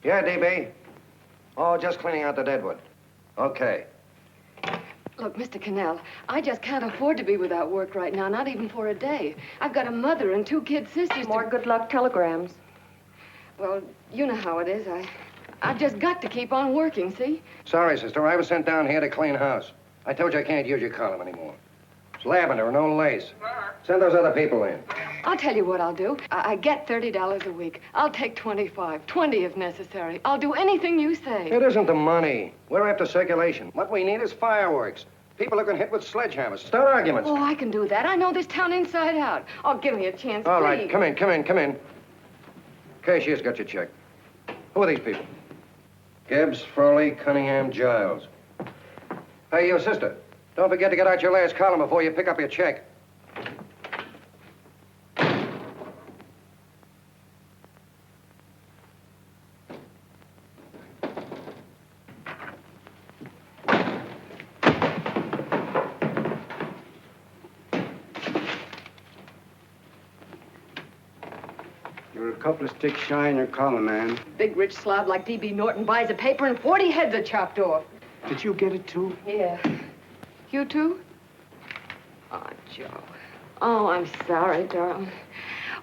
Yeah, DB. Oh, just cleaning out the deadwood. Okay. Look, Mr. Connell, I just can't afford to be without work right now, not even for a day. I've got a mother and 2 kid sisters. More good luck telegrams. Well, you know how it is. I've just got to keep on working, see? Sorry, sister. I was sent down here to clean house. I told you I can't use your column anymore. It's lavender and no lace. Send those other people in. I'll tell you what I'll do. I get $30 a week. I'll take 25, 20 if necessary. I'll do anything you say. It isn't the money. We're after circulation. What we need is fireworks. People who can hit with sledgehammers. Start arguments. Oh, I can do that. I know this town inside out. Oh, give me a chance, All please. right, come in. Cashier's got your check. Who are these people? Gibbs, Froley, Cunningham, Giles. Hey, you sister. Don't forget to get out your last column before you pick up your check. You're a couple of sticks shy in your column, man. Big rich slob like D.B. Norton buys a paper and 40 heads are chopped off. Did you get it, too? Yeah. You too? Oh, Joe. Oh, I'm sorry, darling.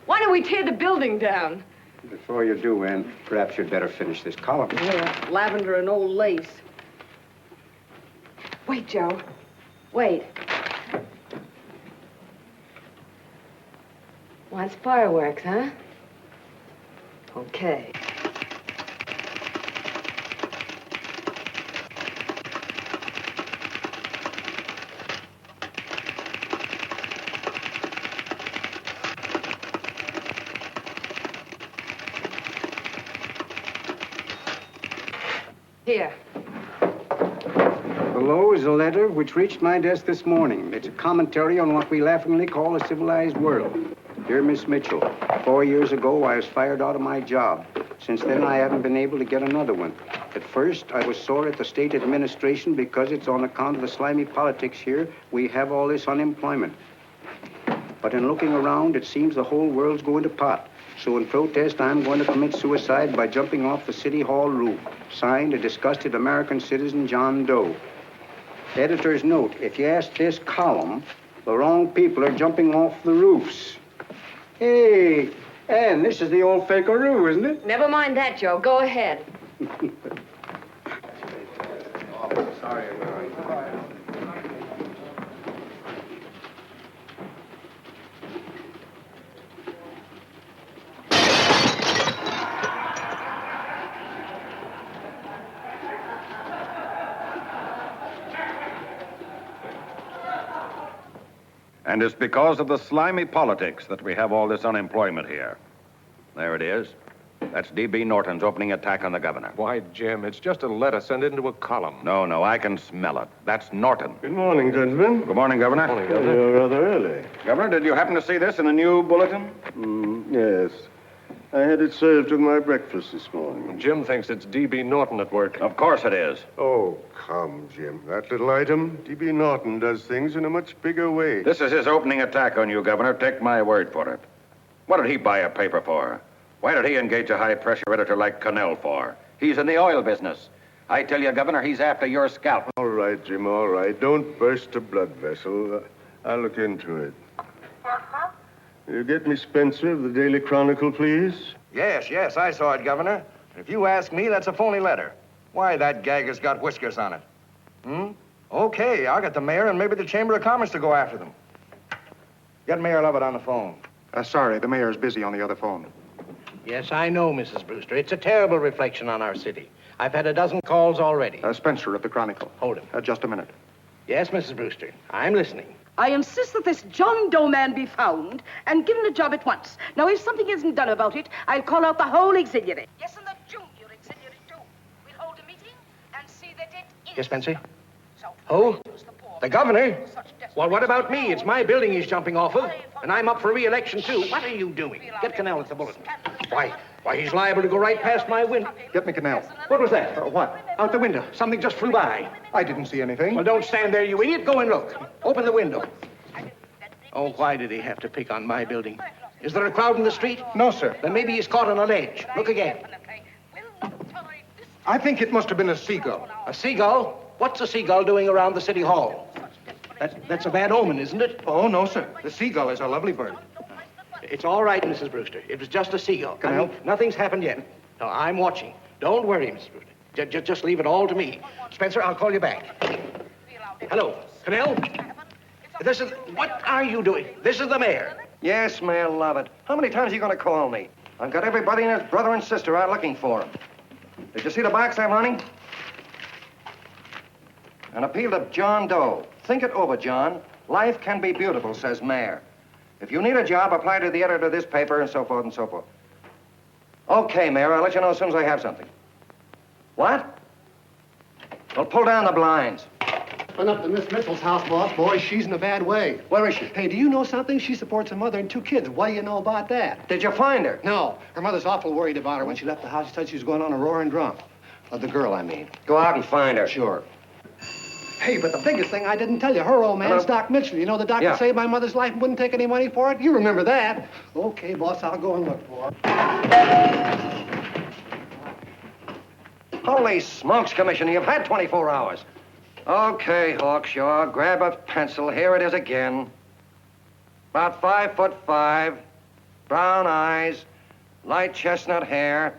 Why don't we tear the building down? Before you do, Ann, perhaps you'd better finish this column. Yeah, lavender and old lace. Wait, Joe. Wait. Wants fireworks, huh? Okay. Here. Below is a letter which reached my desk this morning. It's a commentary on what we laughingly call a civilized world. Dear Miss Mitchell, 4 years ago, I was fired out of my job. Since then, I haven't been able to get another one. At first, I was sore at the state administration because it's on account of the slimy politics here we have all this unemployment. But in looking around, it seems the whole world's going to pot. So in protest, I'm going to commit suicide by jumping off the City Hall roof. Signed, a disgusted American citizen, John Doe. Editor's note, if you ask this column, the wrong people are jumping off the roofs. Hey, Ann, this is the old fakeroo, isn't it? Never mind that, Joe. Go ahead. Sorry. And it's because of the slimy politics that we have all this unemployment here. There it is. That's D.B. Norton's opening attack on the governor. Why, Jim, it's just a letter sent into a column. No, I can smell it. That's Norton. Good morning, gentlemen. Good morning, Governor. Good morning, Governor. You're rather early. Governor, did you happen to see this in the new bulletin? Yes. I had it served with my breakfast this morning. Jim thinks it's D.B. Norton at work. Of course it is. Oh, come, Jim. That little item, D.B. Norton does things in a much bigger way. This is his opening attack on you, Governor. Take my word for it. What did he buy a paper for? Why did he engage a high-pressure editor like Connell for? He's in the oil business. I tell you, Governor, he's after your scalp. All right, Jim, all right. Don't burst a blood vessel. I'll look into it. You get me Spencer of the Daily Chronicle, please? Yes, I saw it, Governor. If you ask me, that's a phony letter. Why, that gag has got whiskers on it. Okay, I'll get the mayor and maybe the Chamber of Commerce to go after them. Get Mayor Lovett on the phone. Sorry, the mayor's busy on the other phone. Yes, I know, Mrs. Brewster. It's a terrible reflection on our city. I've had a dozen calls already. Spencer of the Chronicle. Hold him. Just a minute. Yes, Mrs. Brewster. I'm listening. I insist that this John Doe man be found and given a job at once. Now, if something isn't done about it, I'll call out the whole auxiliary. Yes, and the junior auxiliary, too. We'll hold a meeting and see that it is. Yes, Spencer? So, Who? The governor? Well, what about me? It's my building he's jumping off of, and I'm up for re-election, too. What are you doing? Get Connell at the bulletin. Why, he's liable to go right past my window. Get me Connell. What was that? What? Out the window. Something just flew by. I didn't see anything. Well, don't stand there, you idiot. Go and look. Open the window. Oh, why did he have to pick on my building? Is there a crowd in the street? No, sir. Then maybe he's caught on a ledge. Look again. I think it must have been a seagull. A seagull? What's a seagull doing around the city hall? That's a bad omen, isn't it? Oh, no, sir. The seagull is a lovely bird. It's all right, Mrs. Brewster. It was just a seagull. Connell? Nothing's happened yet. No, I'm watching. Don't worry, Mrs. Brewster. Just leave it all to me. Spencer, I'll call you back. Hello, Connell? What are you doing? This is the mayor. Yes, Mayor Lovett. How many times are you going to call me? I've got everybody and his brother and sister out looking for him. Did you see the box I'm running? An appeal to John Doe. Think it over, John. Life can be beautiful, says Mayor. If you need a job, apply to the editor of this paper and so forth and so forth. Okay, Mayor, I'll let you know as soon as I have something. What? Well, pull down the blinds. Went up to Miss Mitchell's house, boss. Boy, she's in a bad way. Where is she? Hey, do you know something? She supports a mother and 2 kids. What do you know about that? Did you find her? No. Her mother's awful worried about her. When she left the house, she said she was going on a roaring drunk. The girl, I mean. Go out and find her. Sure. Hey, but the biggest thing I didn't tell you, her old man's Doc Mitchell. You know the doctor Yeah. saved my mother's life and wouldn't take any money for it? You remember that. Okay, boss, I'll go and look for her. Holy smokes, Commissioner, you've had 24 hours. Okay, Hawkshaw, grab a pencil. Here it is again. About 5'5", brown eyes, light chestnut hair,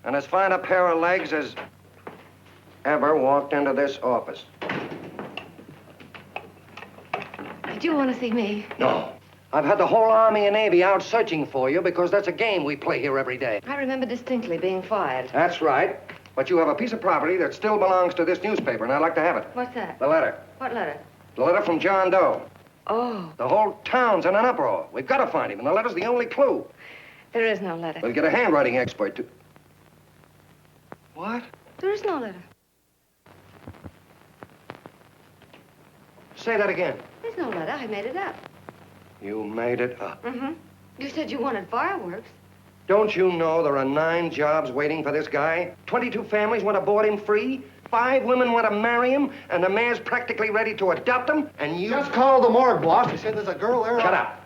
and as fine a pair of legs as ever walked into this office. Did you want to see me? No. I've had the whole Army and Navy out searching for you because that's a game we play here every day. I remember distinctly being fired. That's right. But you have a piece of property that still belongs to this newspaper, and I'd like to have it. What's that? The letter. What letter? The letter from John Doe. Oh, The whole town's in an uproar. We've got to find him, and the letter's the only clue. there is no letter. We'll get a handwriting expert to... What? There is no letter. Say that again. There's no letter. I made it up. You made it up. Mm-hmm. You said you wanted fireworks. Don't you know there are 9 jobs waiting for this guy? 22 families want to board him free. 5 women want to marry him, and the mayor's practically ready to adopt him, and you... Just call the morgue, boss. They said there's a girl there. Shut up.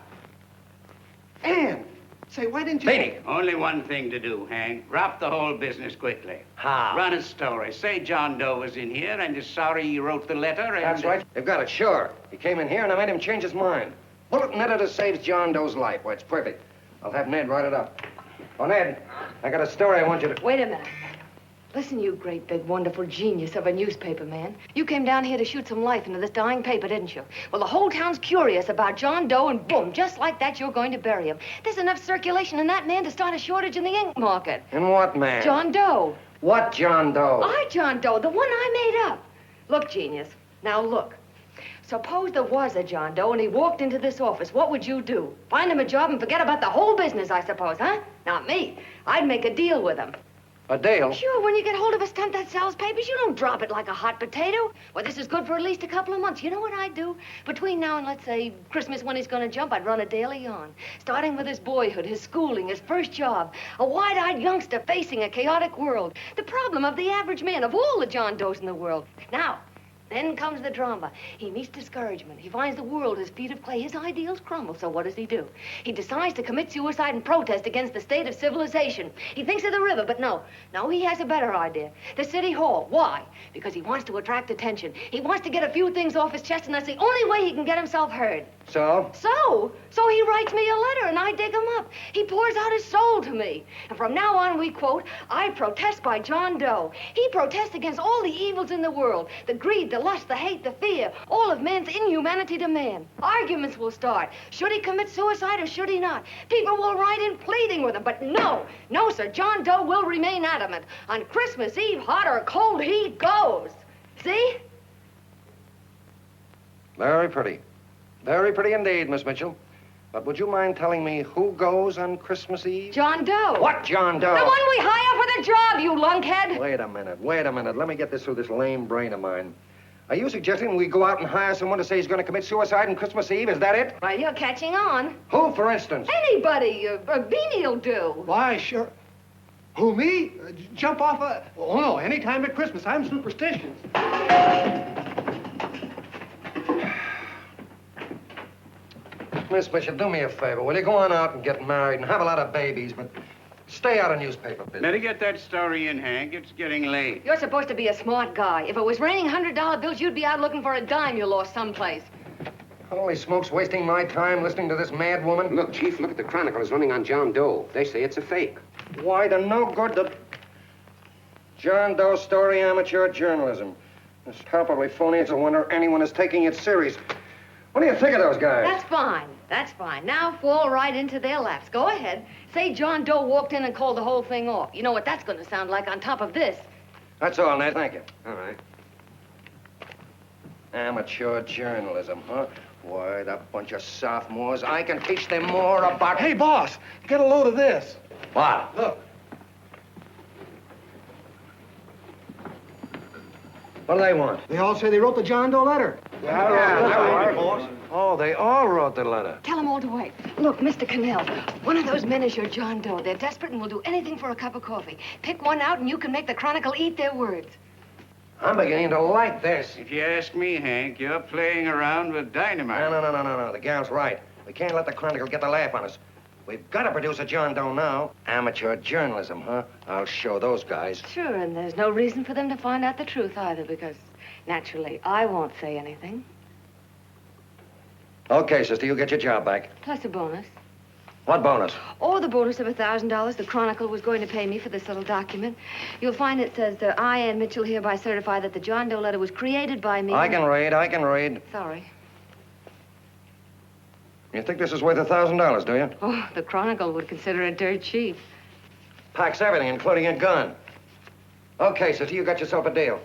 Ann, say, why didn't you... Beanie. Only one thing to do, Hank. Drop the whole business quickly. How? Run a story. Say John Doe was in here and is sorry he wrote the letter and... That's right. They've got it, sure. He came in here, and I made him change his mind. Bulletin editor saves John Doe's life. Why, it's perfect. I'll have Ned write it up. Oh, Ned, I got a story I want you to... Wait a minute. Listen, you great, big, wonderful genius of a newspaper man. You came down here to shoot some life into this dying paper, didn't you? Well, the whole town's curious about John Doe, and boom, just like that, you're going to bury him. There's enough circulation in that man to start a shortage in the ink market. In what, man? John Doe. What John Doe? John Doe, the one I made up. Look, genius. Now, look. Suppose there was a John Doe and he walked into this office. What would you do? Find him a job and forget about the whole business, I suppose, huh? Not me. I'd make a deal with him. A deal? Sure, when you get hold of a stunt that sells papers, you don't drop it like a hot potato. Well, this is good for at least a couple of months. You know what I'd do? Between now and, let's say, Christmas when he's going to jump, I'd run a daily on. Starting with his boyhood, his schooling, his first job. A wide-eyed youngster facing a chaotic world. The problem of the average man, of all the John Does in the world. Now, then comes the drama. He meets discouragement. He finds the world his feet of clay. His ideals crumble. So what does he do? He decides to commit suicide and protest against the state of civilization. He thinks of the river, but no. No, he has a better idea. The city hall. Why? Because he wants to attract attention. He wants to get a few things off his chest, and that's the only way he can get himself heard. So? So he writes me a letter, and I dig him up. He pours out his soul to me. And from now on, we quote, I protest by John Doe. He protests against all the evils in the world. The greed, the lust, the hate, the fear. All of man's inhumanity to man. Arguments will start. Should he commit suicide or should he not? People will write in pleading with him. But no, sir. John Doe will remain adamant. On Christmas Eve, hot or cold, he goes. See? Very pretty. Very pretty indeed, Miss Mitchell. But would you mind telling me who goes on Christmas Eve? John Doe. What John Doe? The one we hire for the job, you lunkhead. Wait a minute. Let me get this through this lame brain of mine. Are you suggesting we go out and hire someone to say he's going to commit suicide on Christmas Eve? Is that it? Well, you're catching on. Who, for instance? Anybody. Beanie'll do. Why, sure. Who, me? Jump off a... Oh, no, any time at Christmas. I'm superstitious. Miss Mitchell, do me a favor. Will you go on out and get married and have a lot of babies, but Stay out of newspaper business. Better get that story in, Hank. It's getting late. You're supposed to be a smart guy. If it was raining $100 bills, you'd be out looking for a dime you lost someplace. Holy smokes, wasting my time listening to this mad woman. Look, Chief, look at the Chronicle. It's running on John Doe. They say it's a fake. Why, the no good, the... John Doe story, amateur journalism. It's palpably phony. It's a wonder anyone is taking it serious. What do you think of those guys? That's fine. That's fine. Now fall right into their laps. Go ahead. Say John Doe walked in and called the whole thing off. You know what that's going to sound like on top of this. That's all, Ned. Thank you. All right. Amateur journalism, huh? Why, that bunch of sophomores, I can teach them more about... Hey, boss, get a load of this. What? Look. What do they want? They all say they wrote the John Doe letter. boss. Oh, they all wrote the letter. Tell them all to wait. Look, Mr. Connell, one of those men is your John Doe. They're desperate and will do anything for a cup of coffee. Pick one out and you can make the Chronicle eat their words. I'm beginning to like this. If you ask me, Hank, you're playing around with dynamite. No. The gal's right. We can't let the Chronicle get the laugh on us. We've got to produce a John Doe now. Amateur journalism, huh? I'll show those guys. Sure, and there's no reason for them to find out the truth either, because naturally, I won't say anything. Okay, sister, you get your job back. Plus a bonus. What bonus? Or the bonus of $1,000 the Chronicle was going to pay me for this little document. You'll find it says, I, Ann Mitchell, hereby certify that the John Doe letter was created by me. I can read. Sorry. You think this is worth $1,000, do you? Oh, the Chronicle would consider it dirt cheap. Packs everything, including a gun. Okay, sister, you got yourself a deal.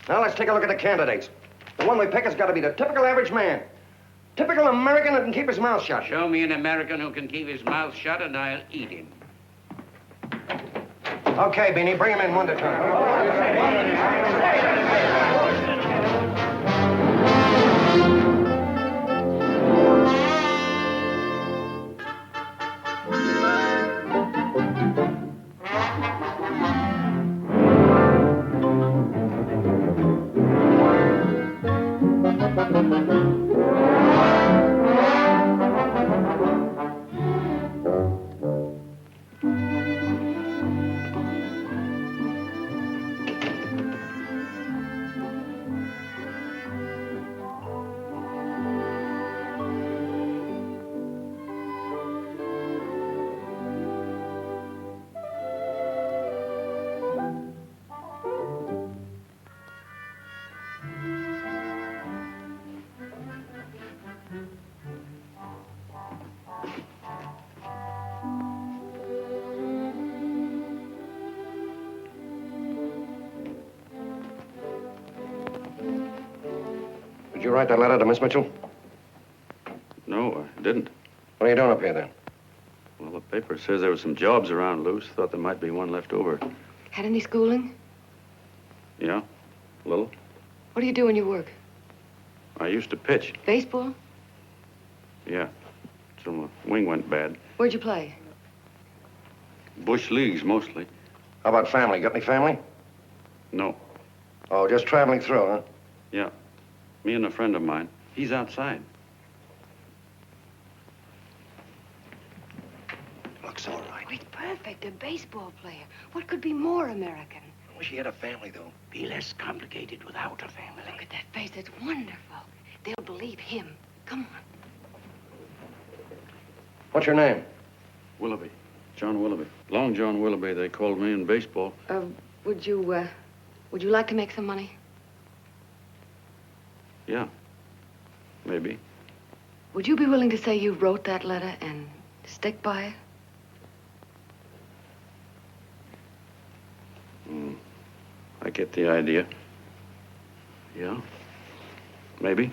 Now let's take a look at the candidates. The one we pick has got to be the typical average man. Typical American that can keep his mouth shut. Show me an American who can keep his mouth shut and I'll eat him. Okay, Beanie, bring him in one at a time. Did you write that letter to Miss Mitchell? No, I didn't. What are you doing up here, then? Well, the paper says there were some jobs around loose. Thought there might be one left over. Had any schooling? Yeah, a little. What do you do when you work? I used to pitch. Baseball? Yeah, till the wing went bad. Where'd you play? Bush leagues, mostly. How about family? Got any family? No. Oh, just traveling through, huh? Yeah, me and a friend of mine. He's outside. Looks all right. Wait, perfect. A baseball player. What could be more American? I wish he had a family, though. Be less complicated without a family. Look at that face. It's wonderful. They'll believe him. Come on. What's your name? Willoughby. John Willoughby. Long John Willoughby, they called me in baseball. Would you like to make some money? Yeah, maybe. Would you be willing to say you wrote that letter and stick by it? I get the idea. Yeah, maybe.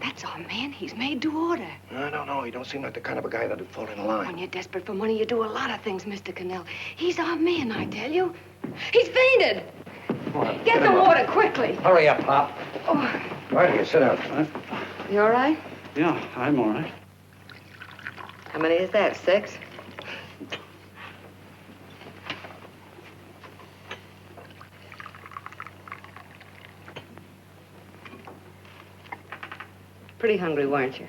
That's our man. He's made to order. I don't know. He don't seem like the kind of a guy that'd fall in line. When you're desperate for money, you do a lot of things, Mr. Connell. He's our man, I tell you. He's fainted. Get the water quickly. Hurry up, Pop. Oh. Right here, sit down. Huh? You all right? Yeah, I'm all right. How many is that, 6? Pretty hungry, weren't you?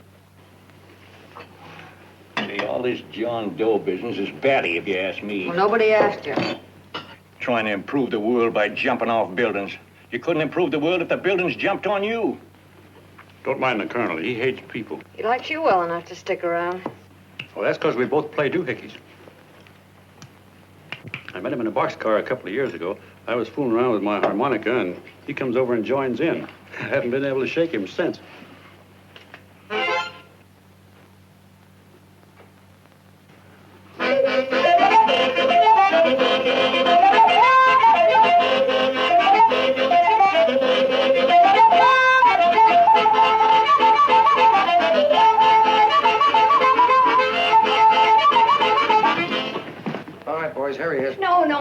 this John Doe business is batty, if you ask me. Well, nobody asked you. Trying to improve the world by jumping off buildings. You couldn't improve the world if the buildings jumped on you. Don't mind the colonel. He hates people. He likes you well enough to stick around. Well, that's because we both play doohickeys. I met him in a boxcar a couple of years ago. I was fooling around with my harmonica, and he comes over and joins in. I haven't been able to shake him since.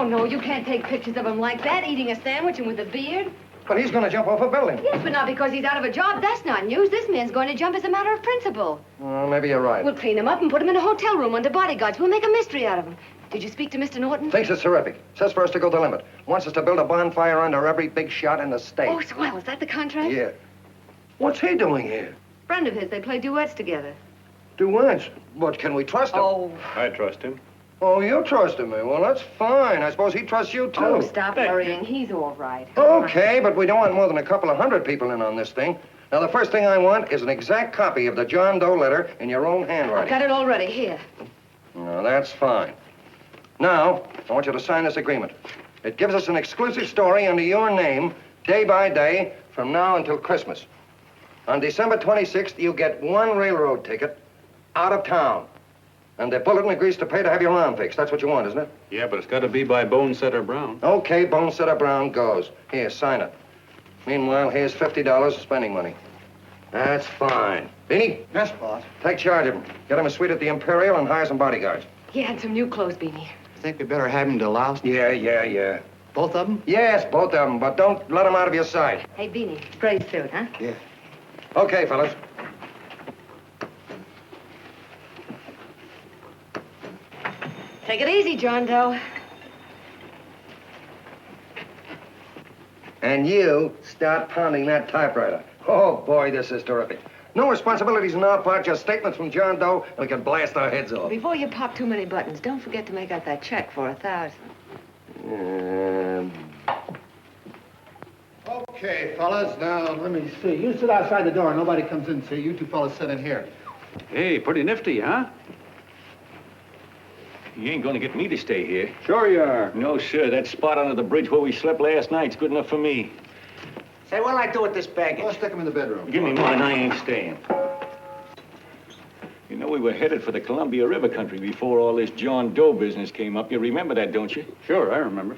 No, you can't take pictures of him like that, eating a sandwich and with a beard. But he's going to jump off a building. Yes, but not because he's out of a job. That's not news. This man's going to jump as a matter of principle. Well, maybe you're right. We'll clean him up and put him in a hotel room under bodyguards. We'll make a mystery out of him. Did you speak to Mr. Norton? Thinks it's terrific. Says for us to go the limit. Wants us to build a bonfire under every big shot in the state. Oh, swell. Is that the contract? Yeah. What's he doing here? Friend of his. They play duets together. Duets? But can we trust him? Oh. I trust him. Oh, you trusted me. Well, that's fine. I suppose he trusts you, too. Oh, stop worrying. He's all right. Okay, but we don't want more than a couple of hundred people in on this thing. Now, the first thing I want is an exact copy of the John Doe letter in your own handwriting. I've got it already. Here. No, that's fine. Now, I want you to sign this agreement. It gives us an exclusive story under your name, day by day, from now until Christmas. On December 26th, you get one railroad ticket out of town. And the bulletin agrees to pay to have your arm fixed. That's what you want, isn't it? Yeah, but it's got to be by Bonesetter Brown. Okay, Bonesetter Brown goes. Here, sign it. Meanwhile, here's $50 spending money. That's fine. Beanie? Yes, boss. Take charge of him. Get him a suite at the Imperial and hire some bodyguards. Yeah, and some new clothes, Beanie. Think we better have him to louse? Yeah. Both of them? Yes, both of them, but don't let them out of your sight. Hey, Beanie, gray suit, huh? Yeah. Okay, fellas. Take it easy, John Doe. And you start pounding that typewriter. Oh, boy, this is terrific. No responsibilities on our part, just statements from John Doe, and we can blast our heads off. Before you pop too many buttons, don't forget to make out that check for 1,000. Okay, fellas, now, let me see. You sit outside the door. Nobody comes in, see? You two fellas sit in here. Hey, pretty nifty, huh? You ain't gonna get me to stay here. Sure you are. No, sir. That spot under the bridge where we slept last night's good enough for me. Say, what'll I do with this baggage? Let's stick him in the bedroom. Give me mine. I ain't staying. You know, we were headed for the Columbia River country before all this John Doe business came up. You remember that, don't you? Sure, I remember.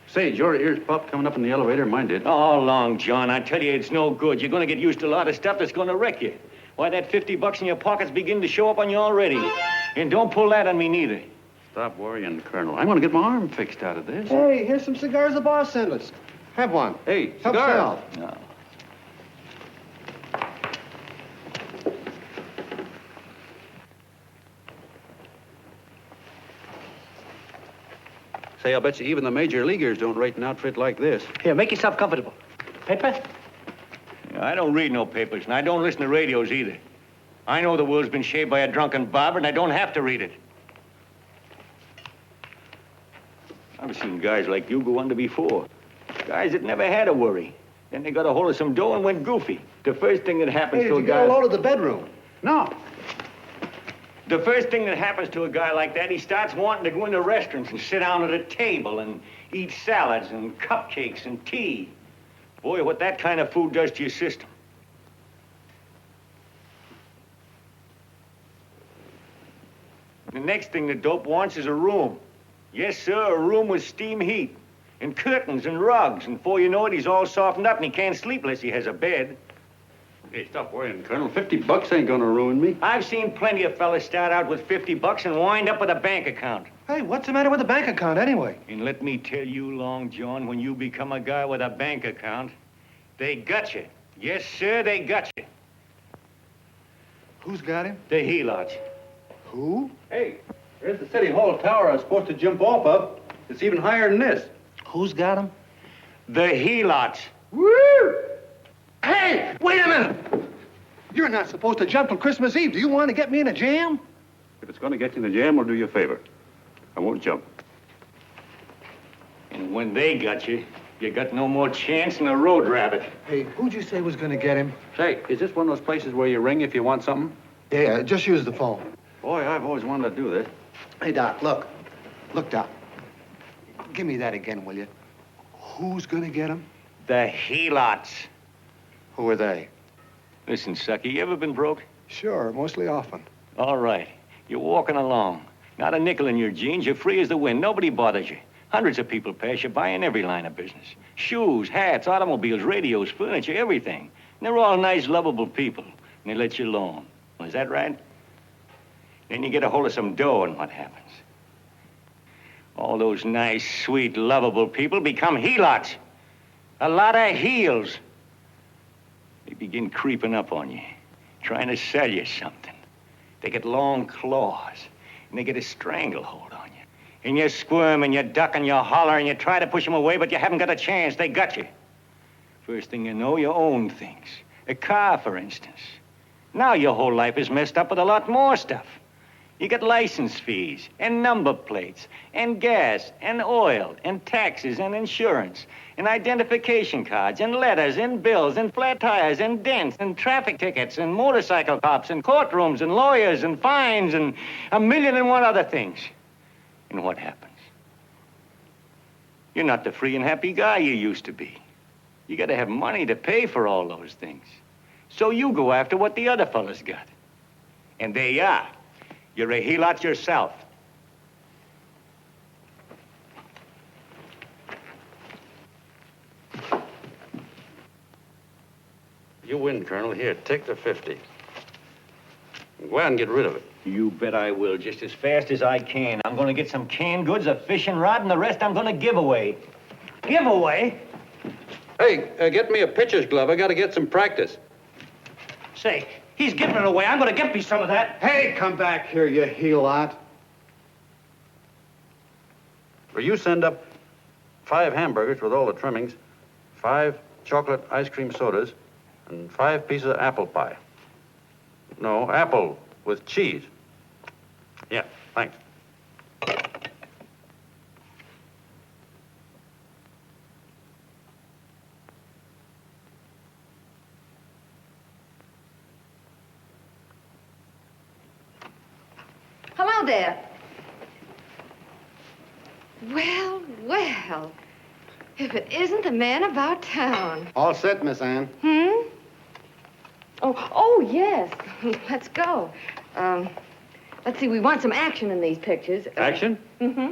Say, did your ears pop coming up in the elevator? Mine did. All along, John. I tell you, it's no good. You're gonna get used to a lot of stuff that's gonna wreck you. Why, that $50 in your pocket's beginning to show up on you already. And don't pull that on me, neither. Stop worrying, Colonel. I'm going to get my arm fixed out of this. Hey, here's some cigars the boss sent us. Have one. Hey, Help cigars. yourself. No. Say, I'll bet you even the major leaguers don't rate an outfit like this. Here, make yourself comfortable. Paper? I don't read no papers, and I don't listen to radios either. I know the world's been shaped by a drunken barber, and I don't have to read it. I've seen guys like you go under before. Guys that never had a worry. Then they got a hold of some dough and went goofy. The first thing that happens to a guy... Hey, did you get a load of the bedroom? No. The first thing that happens to a guy like that, he starts wanting to go into restaurants and sit down at a table and eat salads and cupcakes and tea. Boy, what that kind of food does to your system. The next thing the dope wants is a room. Yes, sir, a room with steam heat and curtains and rugs. And before you know it, he's all softened up and he can't sleep unless he has a bed. Hey, stop worrying, Colonel. $50 ain't gonna ruin me. I've seen plenty of fellas start out with $50 and wind up with a bank account. Hey, what's the matter with the bank account anyway? And let me tell you, Long John, when you become a guy with a bank account, they got you. Yes, sir, they got you. Who's got him? The helots. Who? Hey, there's the City Hall tower I was supposed to jump off of. It's even higher than this. Who's got him? The helots. Woo! Hey, wait a minute! You're not supposed to jump till Christmas Eve. Do you want to get me in a jam? If it's going to get you in the jam, I'll do you a favor. I won't jump. And when they got you, you got no more chance than a road rabbit. Hey, who'd you say was going to get him? Say, is this one of those places where you ring if you want something? Yeah, just use the phone. Boy, I've always wanted to do this. Hey, Doc, look. Look, Doc. Give me that again, will you? Who's gonna get him? The helots. Who are they? Listen, sucker, you ever been broke? Sure, mostly often. All right. You're walking along. Not a nickel in your jeans. You're free as the wind. Nobody bothers you. Hundreds of people pass you by in every line of business. Shoes, hats, automobiles, radios, furniture, everything. And they're all nice, lovable people. And they let you alone. Is that right? Then you get a hold of some dough, and what happens? All those nice, sweet, lovable people become helots. A lot of heels. They begin creeping up on you, trying to sell you something. They get long claws, and they get a stranglehold on you. And you squirm, and you duck, and you holler, and you try to push them away, but you haven't got a chance. They got you. First thing you know, you own things. A car, for instance. Now your whole life is messed up with a lot more stuff. You get license fees, and number plates, and gas, and oil, and taxes, and insurance, and identification cards, and letters, and bills, and flat tires, and dents, and traffic tickets, and motorcycle cops, and courtrooms, and lawyers, and fines, and 1,000,001 other things. And what happens? You're not the free and happy guy you used to be. You gotta have money to pay for all those things. So you go after what the other fellas got. And there you are. You're a helot yourself. You win, Colonel. Here, take the 50. Go out and get rid of it. You bet I will, just as fast as I can. I'm gonna get some canned goods, a fishing rod, and the rest I'm gonna give away. Give away? Hey, get me a pitcher's glove. I got to get some practice. Say, he's giving it away. I'm gonna get me some of that. Hey, come back here, you helot. Will you send up 5 hamburgers with all the trimmings, 5 chocolate ice cream sodas, and 5 pieces of apple pie? No, apple with cheese. Yeah, thanks. Hello there. Well, well. If it isn't the man about town. All set, Miss Ann. Hmm? Oh, yes. Let's go. Let's see, we want some action in these pictures. Action? Mm-hmm.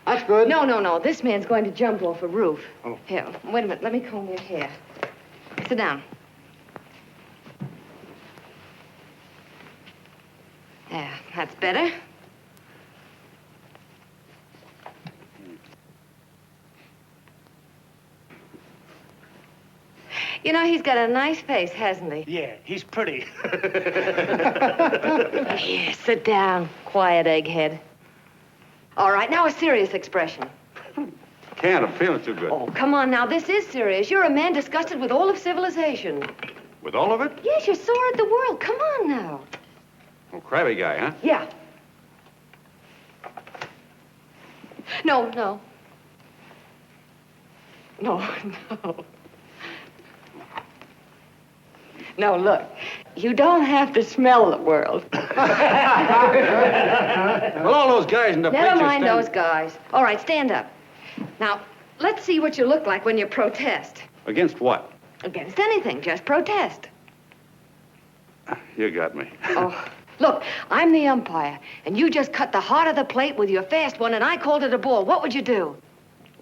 That's good. No. This man's going to jump off a roof. Oh. Here, wait a minute. Let me comb your hair. Sit down. There, that's better. You know, he's got a nice face, hasn't he? Yeah, he's pretty. Here, sit down. Quiet, egghead. All right, now a serious expression. Can't. I'm feeling too good. Oh, come on now. This is serious. You're a man disgusted with all of civilization. With all of it? Yes, you're sore at the world. Come on now. Oh, crabby guy, huh? Yeah. No. No, look. You don't have to smell the world. Well, all those guys in the picture Never mind stand- those guys. All right, stand up. Now, let's see what you look like when you protest. Against what? Against anything, just protest. You got me. Oh, look, I'm the umpire, and you just cut the heart of the plate with your fast one, and I called it a ball. What would you do?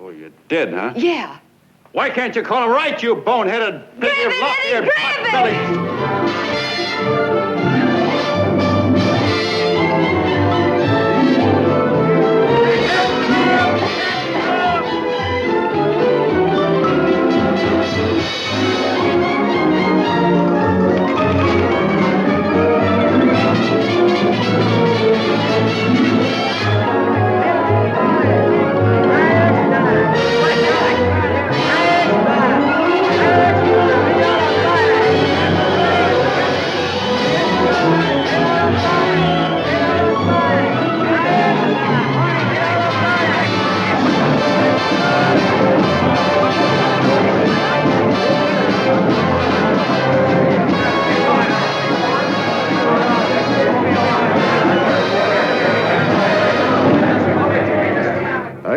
Oh, you did, huh? Yeah. Why can't you call him right, you boneheaded... Grab it, Eddie, grab it!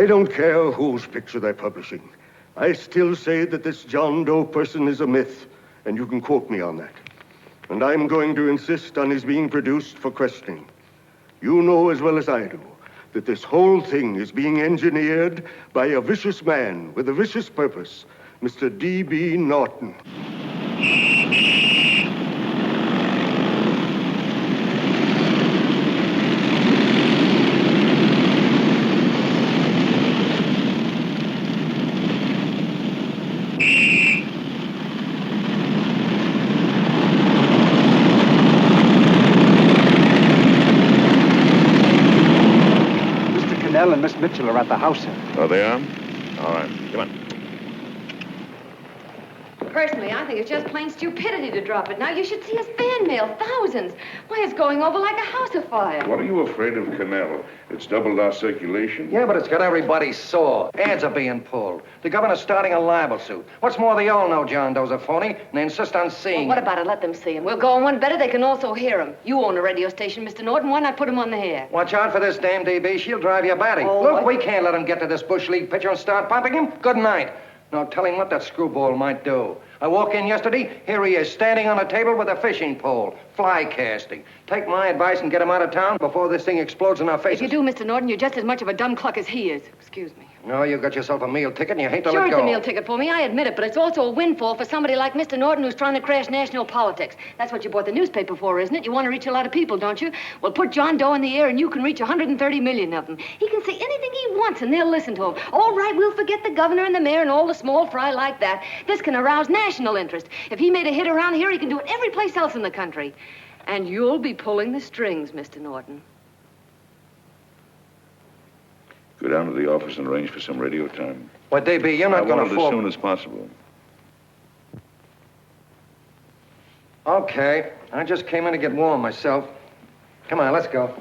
I don't care whose picture they're publishing. I still say that this John Doe person is a myth, and you can quote me on that. And I'm going to insist on his being produced for questioning. You know as well as I do that this whole thing is being engineered by a vicious man with a vicious purpose, Mr. D.B. Norton. Connell and Miss Mitchell are at the house, sir. Oh, they are? All right, come on. Personally, I think it's just plain stupidity to drop it. Now, you should see his fan mail, thousands. Why, it's going over like a house afire. What are you afraid of, Connell? It's doubled our circulation. Yeah, but it's got everybody sore. Ads are being pulled. The governor's starting a libel suit. What's more, they all know John Doe's a phony, and they insist on seeing Well, what about it? Let them see him. We'll go on one better. They can also hear him. You own a radio station, Mr. Norton. Why not put him on the air? Watch out for this dame, DB. She'll drive you batty. Oh, Look, what? we can't let him get to this Bush League pitcher and start pumping him. Good night. Now, tell him what that screwball might do. I walk in yesterday, here he is, standing on a table with a fishing pole, fly casting. Take my advice and get him out of town before this thing explodes in our faces. If you do, Mr. Norton, you're just as much of a dumb cluck as he is. Excuse me. No, you got yourself a meal ticket and you hate to Sure, let it's go. a meal ticket for me, I admit it, but it's also a windfall for somebody like Mr. Norton who's trying to crash national politics. That's what you bought the newspaper for, isn't it? You want to reach a lot of people, don't you? Well, put John Doe in the air and you can reach 130 million of them. He can say anything he wants and they'll listen to him. All right, we'll forget the governor and the mayor and all the small fry like that. This can arouse national interest. If he made a hit around here, he can do it every place else in the country. And you'll be pulling the strings, Mr. Norton. Go down to the office and arrange for some radio time. Well, DB, you're not I going want to it fall. as soon as possible. Okay. I just came in to get warm myself. Come on, let's go.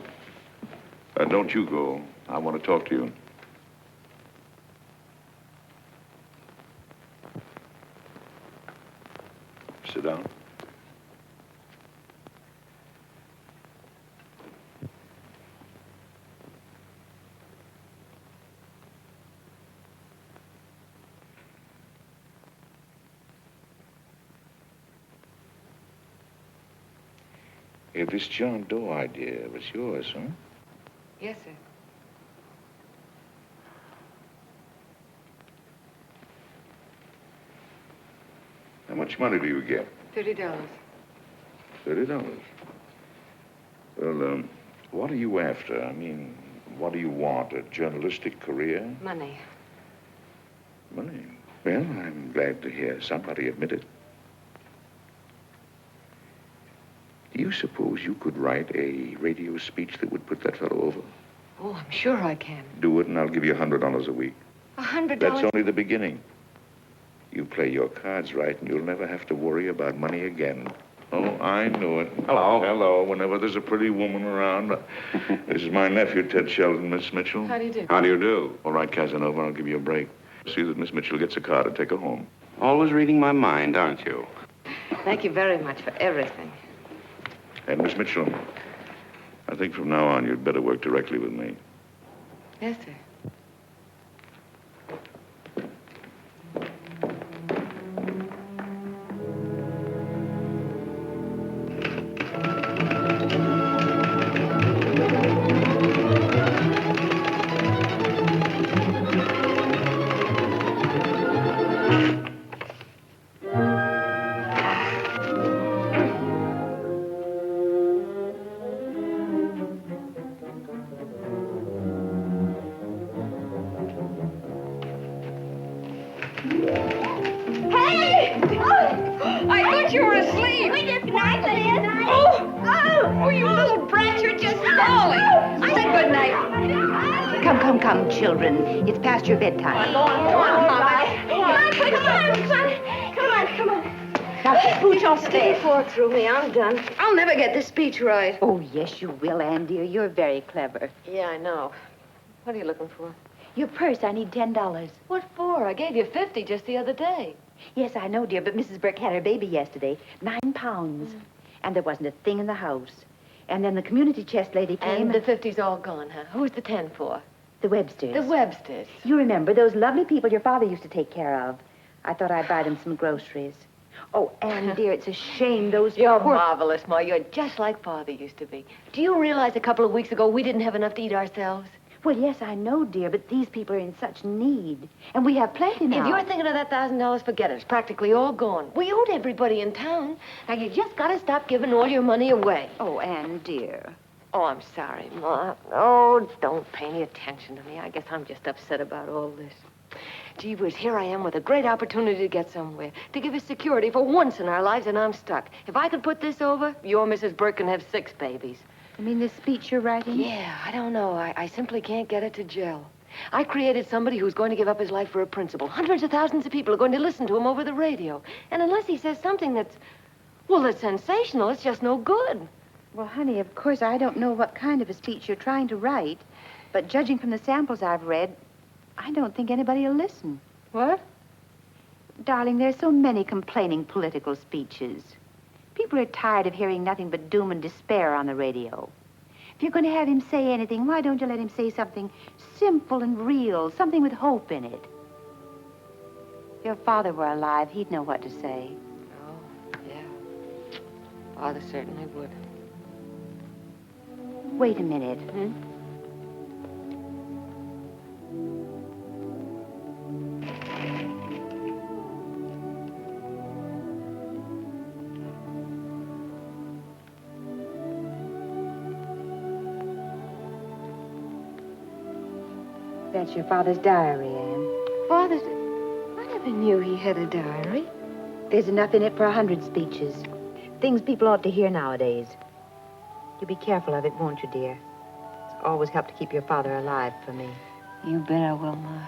Don't you go. I want to talk to you. Sit down. Hey, this John Doe idea was yours, huh? Yes, sir. How much money do you get? $30. $30. Well, what are you after? I mean, what do you want? A journalistic career? Money. Money? Well, I'm glad to hear somebody admit it. Do you suppose you could write a radio speech that would put that fellow over? Oh, I'm sure I can. Do it, and I'll give you $100 a week. $100? That's only the beginning. You play your cards right, and you'll never have to worry about money again. Oh, I knew it. Hello. Hello. Whenever there's a pretty woman around. This is my nephew, Ted Sheldon, Miss Mitchell. How do you do? How do you do? All right, Casanova, I'll give you a break. See that Miss Mitchell gets a car to take her home. Always reading my mind, aren't you? Thank you very much for everything. And Miss Mitchell, I think from now on you'd better work directly with me. Yes, sir. Come, children. It's past your bedtime. Come on, Mama. Come on. Now, keep Booch off the Stay bed. fork through me. I'm done. I'll never get this speech right. Oh, yes, you will, Ann, dear. You're very clever. Yeah, I know. What are you looking for? Your purse, I need $10. What for? I gave you 50 just the other day. Yes, I know, dear, but Mrs. Burke had her baby yesterday. 9 pounds. And there wasn't a thing in the house. And then the community chest lady came. And the 50's all gone, huh? Who's the 10 for? The Websters. The Websters. You remember those lovely people your father used to take care of. I thought I'd buy them some groceries. Oh, Anne, dear, it's a shame those You're poor... marvelous, Ma. You're just like Father used to be. Do you realize a couple of weeks ago we didn't have enough to eat ourselves? Well, yes, I know, dear, but these people are in such need. And we have plenty now. If you're thinking of that $1,000, forget it. It's practically all gone. We owed everybody in town. Now, you just got to stop giving all your money away. Oh, Anne, dear. Oh, I'm sorry, Ma. Oh, don't pay any attention to me. I guess I'm just upset about all this. Gee whiz, here I am with a great opportunity to get somewhere, to give us security for once in our lives, and I'm stuck. If I could put this over, your Mrs. Burke can have 6 babies. You mean this speech you're writing? Yeah, I don't know. I simply can't get it to gel. I created somebody who's going to give up his life for a principle. Hundreds of thousands of people are going to listen to him over the radio. And unless he says something that's sensational, it's just no good. Well, honey, of course, I don't know what kind of a speech you're trying to write, but judging from the samples I've read, I don't think anybody will listen. What? Darling, there's so many complaining political speeches. People are tired of hearing nothing but doom and despair on the radio. If you're going to have him say anything, why don't you let him say something simple and real, something with hope in it? If your father were alive, he'd know what to say. Oh, yeah. Father certainly would. Wait a minute. That's your father's diary, Anne. Father's... I never knew he had a diary. There's enough in it for 100 speeches. Things people ought to hear nowadays. You be careful of it, won't you, dear? It's always helped to keep your father alive for me. You bet I will, Ma.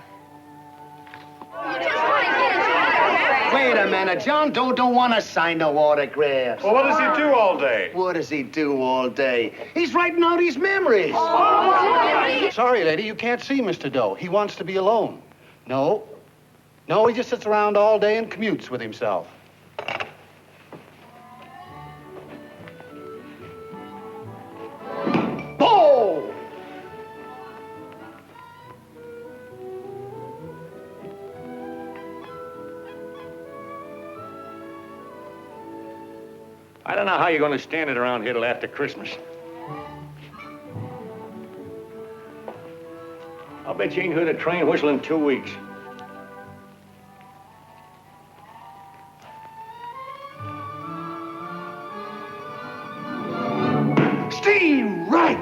Wait a minute. John Doe don't want to sign no autographs. Well, what does he do all day? What does he do all day? He's writing out his memories. Sorry, lady, you can't see Mr. Doe. He wants to be alone. No, he just sits around all day and commutes with himself. Oh! I don't know how you're going to stand it around here till after Christmas. I'll bet you ain't heard a train whistle in 2 weeks. Steve, right!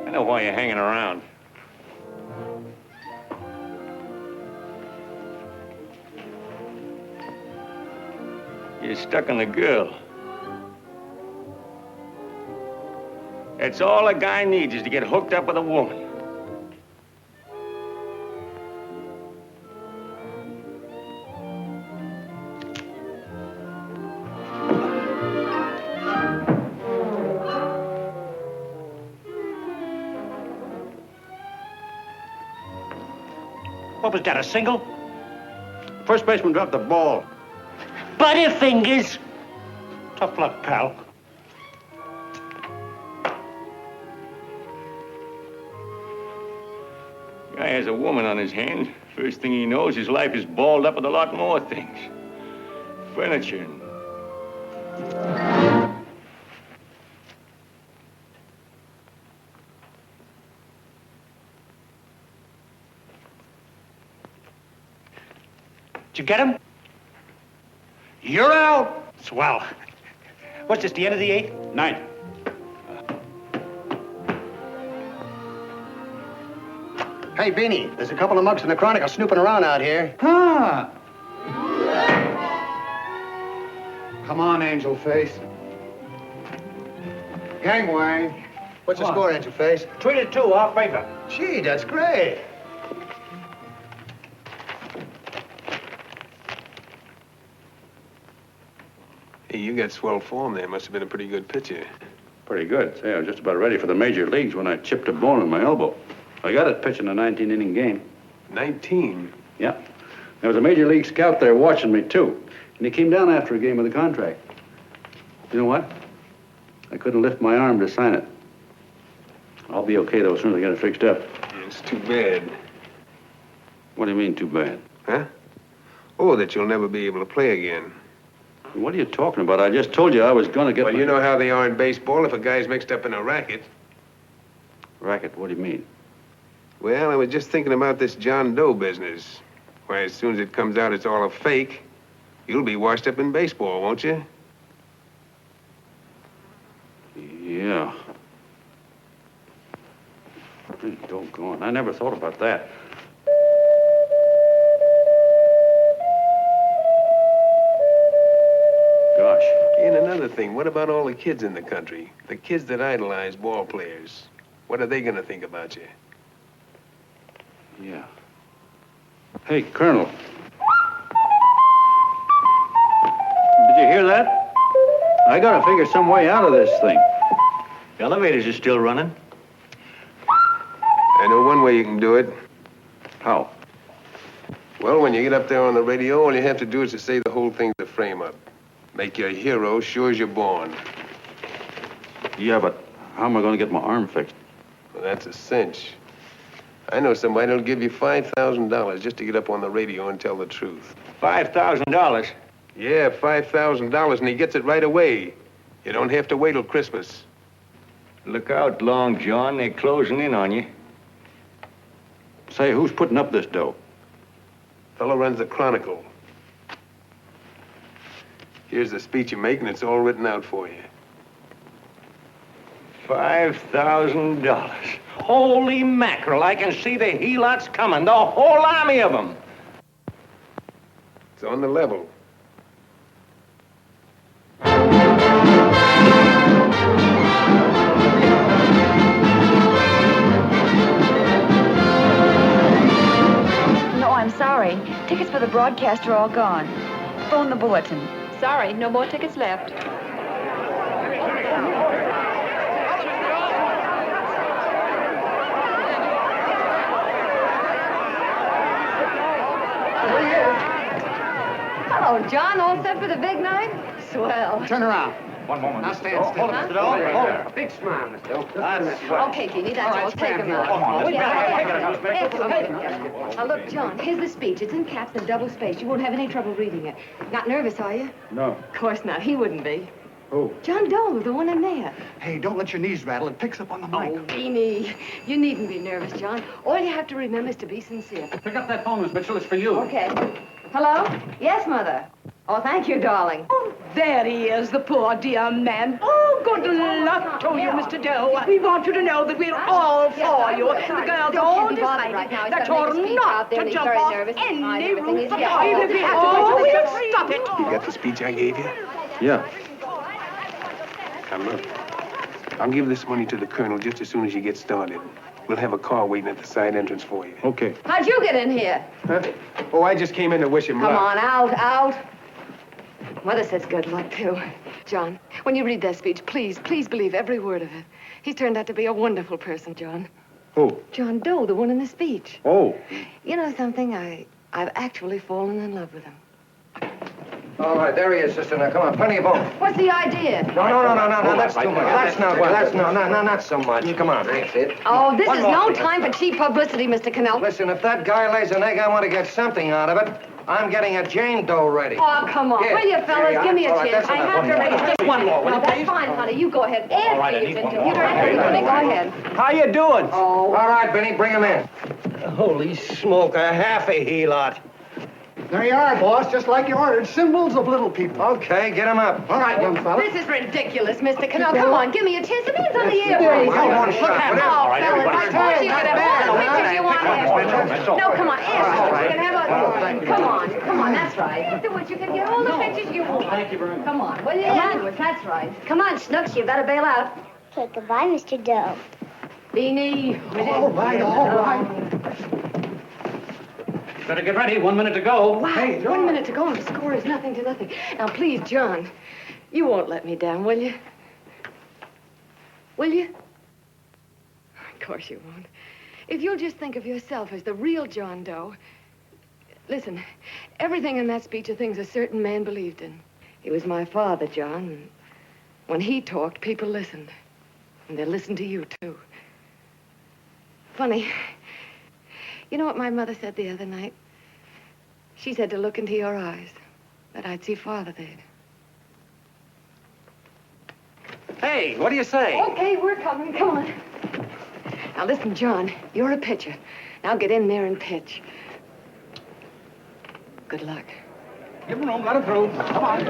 I know why you're hanging around. You're stuck on the girl. That's all a guy needs is to get hooked up with a woman. What was that, a single? First baseman dropped the ball. Butterfingers. Tough luck, pal. Guy has a woman on his hands. First thing he knows, his life is balled up with a lot more things. Furniture and... Did you get him? You're out. Swell. What's this, the end of the 8th? 9th. Hey, Beanie, there's a couple of mugs from the Chronicle snooping around out here. Huh. Come on, Angel Face. Gangway. What's the score, Angel Face? 3-2, off paper. Gee, that's great. Hey, you got swell form there. Must have been a pretty good pitcher. Pretty good. Say, I was just about ready for the major leagues when I chipped a bone in my elbow. I got it pitching a 19-inning game. 19? Yeah. There was a major league scout there watching me, too. And he came down after a game of the contract. You know what? I couldn't lift my arm to sign it. I'll be okay, though, as soon as I get it fixed up. It's too bad. What do you mean, too bad? Huh? Oh, that you'll never be able to play again. What are you talking about? I just told you I was going to get Well, you know how they are in baseball if a guy's mixed up in a racket. Racket? What do you mean? Well, I was just thinking about this John Doe business. Why, as soon as it comes out it's all a fake, you'll be washed up in baseball, won't you? Yeah. Pretty doggone. I never thought about that. Gosh. And another thing, what about all the kids in the country? The kids that idolize ball players. What are they gonna think about you? Yeah. Hey, Colonel. Did you hear that? I gotta figure some way out of this thing. The elevators are still running. I know one way you can do it. How? Well, when you get up there on the radio, all you have to do is to say the whole thing's a frame-up. Make you a hero sure as you're born. Yeah, but how am I gonna get my arm fixed? Well, that's a cinch. I know somebody that'll give you $5,000 just to get up on the radio and tell the truth. $5,000? Yeah, $5,000, and he gets it right away. You don't have to wait till Christmas. Look out, Long John. They're closing in on you. Say, who's putting up this dough? Fellow runs the Chronicle. Here's the speech you make, and it's all written out for you. $5,000. Holy mackerel, I can see the helots coming, the whole army of them. It's on the level. No, I'm sorry. Tickets for the broadcast are all gone. Phone the bulletin. Sorry, no more tickets left. Hello, John. All set for the big night? Swell. Turn around. One moment. Now stand still. Hold it, Mr. Doe. Hold it. A big smile, Mr. Doe. Okay, Jeannie, that's all. Take him out. Now, look, John, here's the speech. It's in caps and double spaced. You won't have any trouble reading it. Not nervous, are you? No. Of course not. He wouldn't be. Who? John Doe, the one in there. Hey, don't let your knees rattle. It picks up on the mic. Oh, Beanie, you needn't be nervous, John. All you have to remember is to be sincere. Pick up that phone, Miss Mitchell. It's for you. Okay. Hello? Yes, Mother. Oh, thank you, darling. Oh, there he is, the poor dear man. Oh, good luck to you, Mr. Doe. We want you to know that we're all for you. The girls all decided that you're not to jump off any roof at all. Even if we have to, we'll stop it. You got the speech I gave you? Yeah. Now, look. I'll give this money to the colonel just as soon as you get started. We'll have a car waiting at the side entrance for you. Okay. How'd you get in here? Huh? Oh, I just came in to wish him luck. Come on, out. Mother says good luck, too. John, when you read that speech, please believe every word of it. He's turned out to be a wonderful person, John. Who? John Doe, the one in the speech. Oh. You know something? I've actually fallen in love with him. All right, there he is, sister. Now, come on, plenty of both. What's the idea? No, that's too much. That's not so much. Come on. That's it. Oh, this is no time for cheap publicity, Mr. Connell. Listen, if that guy lays an egg, I want to get something out of it. I'm getting a Jane Doe ready. Oh, come on. Here. Will you, fellas? Give me a All right, chance. that's I enough. have to raise Just one more, will you, That's please? fine, honey. You go ahead. All right, I need one more. Honey, go ahead. How you doing? Oh. All right, Benny, bring him in. Holy smoke, a half a helot. There you are, boss, just like you ordered. Symbols of little people. Okay, get him up. All right, young fella. This is ridiculous, Mr. Connell. Come on, give me a chance. The man's on the air. One shot. Oh, fellas, of course you can have all the pictures you want. No, come on, ask. You can have a... Come on, that's right. Afterwards, you can get all the pictures you want. Thank you very much. Come on, will you? Afterwards, that's right. Come on, Snooks, you better bail out. Okay, goodbye, Mr. Doe. Beanie. All right. Better get ready. 1 minute to go. Wow, Hey, 1 minute to go and the score is nothing to nothing. Now, please, John, you won't let me down, will you? Will you? Of course you won't. If you'll just think of yourself as the real John Doe. Listen, everything in that speech are things a certain man believed in. He was my father, John. And when he talked, people listened. And they listened to you, too. Funny. You know what my mother said the other night? She said to look into your eyes, that I'd see Father there. Hey, what do you say? Okay, we're coming. Come on. Now, listen, John, you're a pitcher. Now get in there and pitch. Good luck. Give him room, let him through. Come on.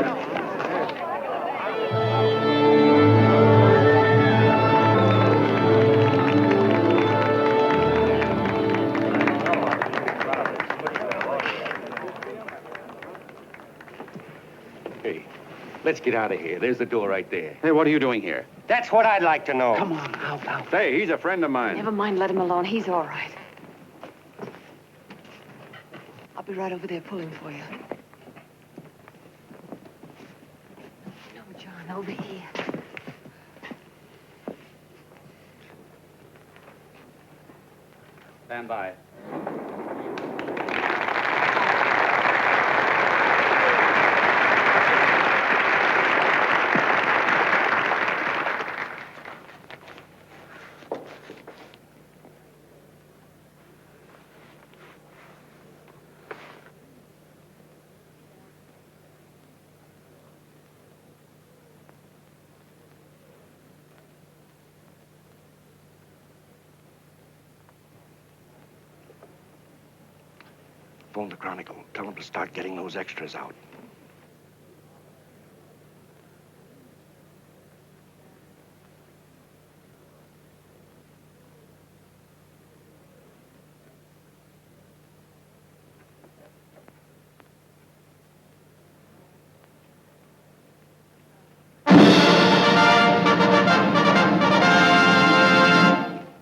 Hey, let's get out of here. There's the door right there. Hey, what are you doing here? That's what I'd like to know. Come on, out. Hey, he's a friend of mine. Never mind, let him alone. He's all right. I'll be right over there pulling for you. No, John, over here. Stand by. Phone the Chronicle. Tell them to start getting those extras out.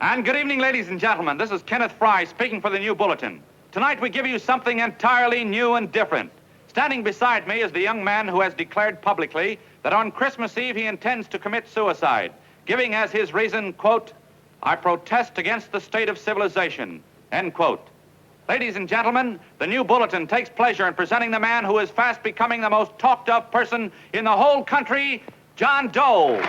And good evening, ladies and gentlemen. This is Kenneth Fry speaking for the New Bulletin. Tonight we give you something entirely new and different. Standing beside me is the young man who has declared publicly that on Christmas Eve he intends to commit suicide, giving as his reason, quote, "I protest against the state of civilization," end quote. Ladies and gentlemen, the New Bulletin takes pleasure in presenting the man who is fast becoming the most talked of person in the whole country, John Doe.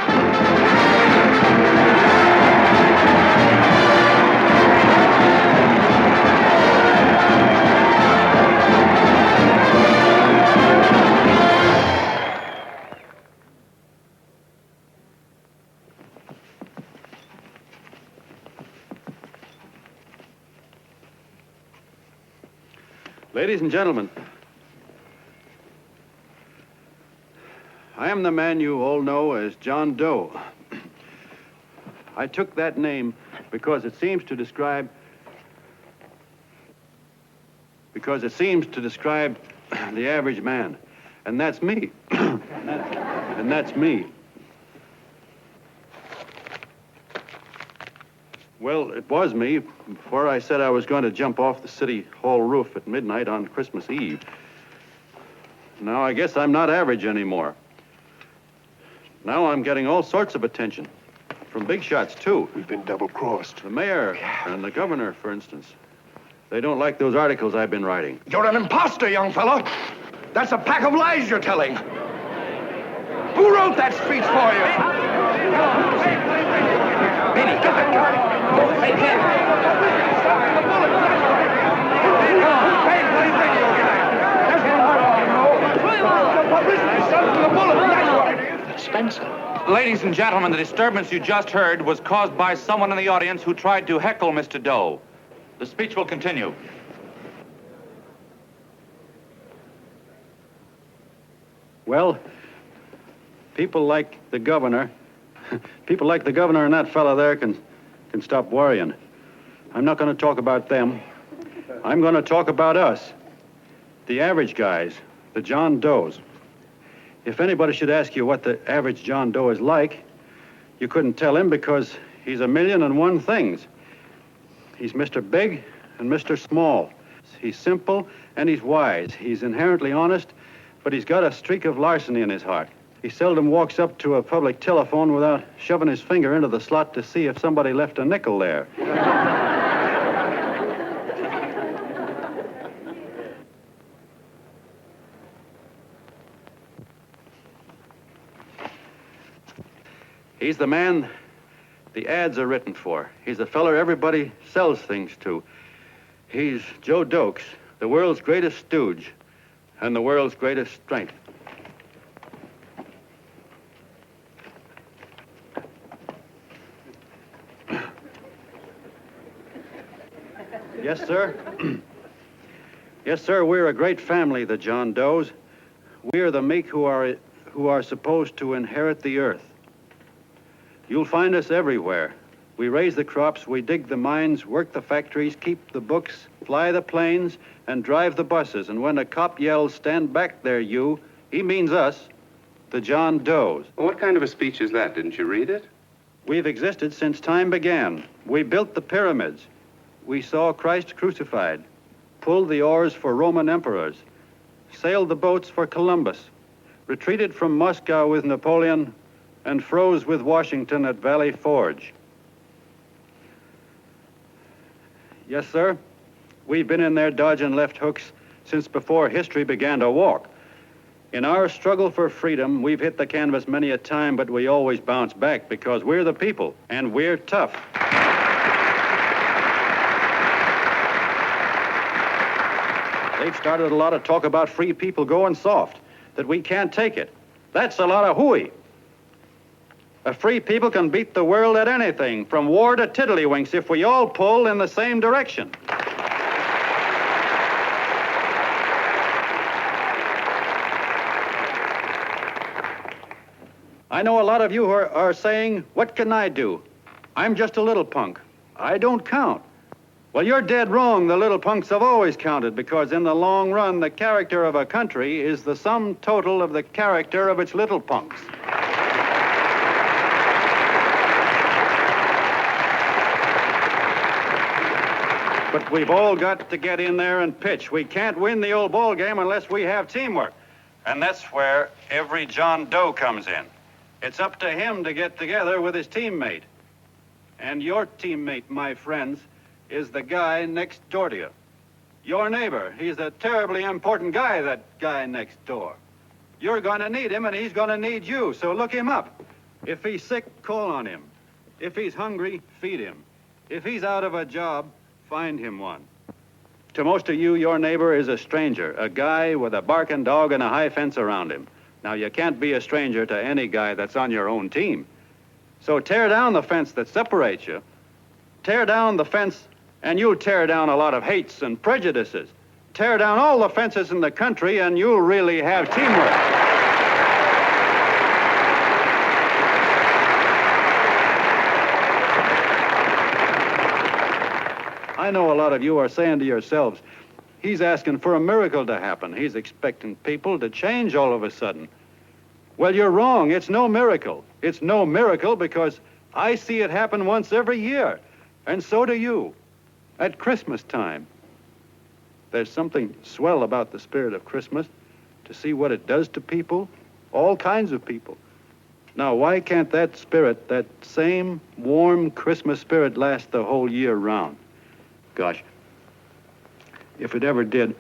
Ladies and gentlemen, I am the man you all know as John Doe. I took that name because it seems to describe the average man. And that's me. and that's me. Well, it was me before I said I was going to jump off the city hall roof at midnight on Christmas Eve. Now, I guess I'm not average anymore. Now I'm getting all sorts of attention. From big shots, too. We've been double-crossed. The mayor and the governor, for instance. They don't like those articles I've been writing. You're an imposter, young fella. That's a pack of lies you're telling. Who wrote that speech for you? Benny, get that car. Hey, Ken. Spencer. Ladies and gentlemen, the disturbance you just heard was caused by someone in the audience who tried to heckle Mr. Doe. The speech will continue. Well, people like the governor and that fella there can stop worrying. I'm not going to talk about them. I'm going to talk about us, the average guys, the John Does. If anybody should ask you what the average John Doe is like, you couldn't tell him because he's 1,000,001 things. He's Mr. Big and Mr. Small. He's simple and he's wise. He's inherently honest, but he's got a streak of larceny in his heart. He seldom walks up to a public telephone without shoving his finger into the slot to see if somebody left a nickel there. He's the man the ads are written for. He's the feller everybody sells things to. He's Joe Doe, the world's greatest stooge and the world's greatest strength. Yes, sir. Yes, sir, we're a great family, the John Does. We're the meek who are supposed to inherit the earth. You'll find us everywhere. We raise the crops, we dig the mines, work the factories, keep the books, fly the planes, and drive the buses. And when a cop yells, "Stand back there, you," he means us, the John Does. Well, what kind of a speech is that? Didn't you read it? We've existed since time began. We built the pyramids. We saw Christ crucified, pulled the oars for Roman emperors, sailed the boats for Columbus, retreated from Moscow with Napoleon, and froze with Washington at Valley Forge. Yes, sir. We've been in there dodging left hooks since before history began to walk. In our struggle for freedom, we've hit the canvas many a time, but we always bounce back because we're the people, and we're tough. They've started a lot of talk about free people going soft, that we can't take it. That's a lot of hooey. A free people can beat the world at anything, from war to tiddlywinks, if we all pull in the same direction. I know a lot of you are saying, "What can I do? I'm just a little punk. I don't count." Well, you're dead wrong. The little punks have always counted, because in the long run, the character of a country is the sum total of the character of its little punks. But we've all got to get in there and pitch. We can't win the old ball game unless we have teamwork. And that's where every John Doe comes in. It's up to him to get together with his teammate. And your teammate, my friends, is the guy next door to you. Your neighbor. He's a terribly important guy, that guy next door. You're going to need him, and he's going to need you, so look him up. If he's sick, call on him. If he's hungry, feed him. If he's out of a job, find him one. To most of you, your neighbor is a stranger, a guy with a barking dog and a high fence around him. Now, you can't be a stranger to any guy that's on your own team. So tear down the fence that separates you. Tear down the fence, and you'll tear down a lot of hates and prejudices. Tear down all the fences in the country, and you'll really have teamwork. I know a lot of you are saying to yourselves, he's asking for a miracle to happen. He's expecting people to change all of a sudden. Well, you're wrong. It's no miracle. It's no miracle because I see it happen once every year, and so do you, at Christmas time. There's something swell about the spirit of Christmas, to see what it does to people, all kinds of people. Now, why can't that spirit, that same warm Christmas spirit, last the whole year round? Gosh, if it ever did,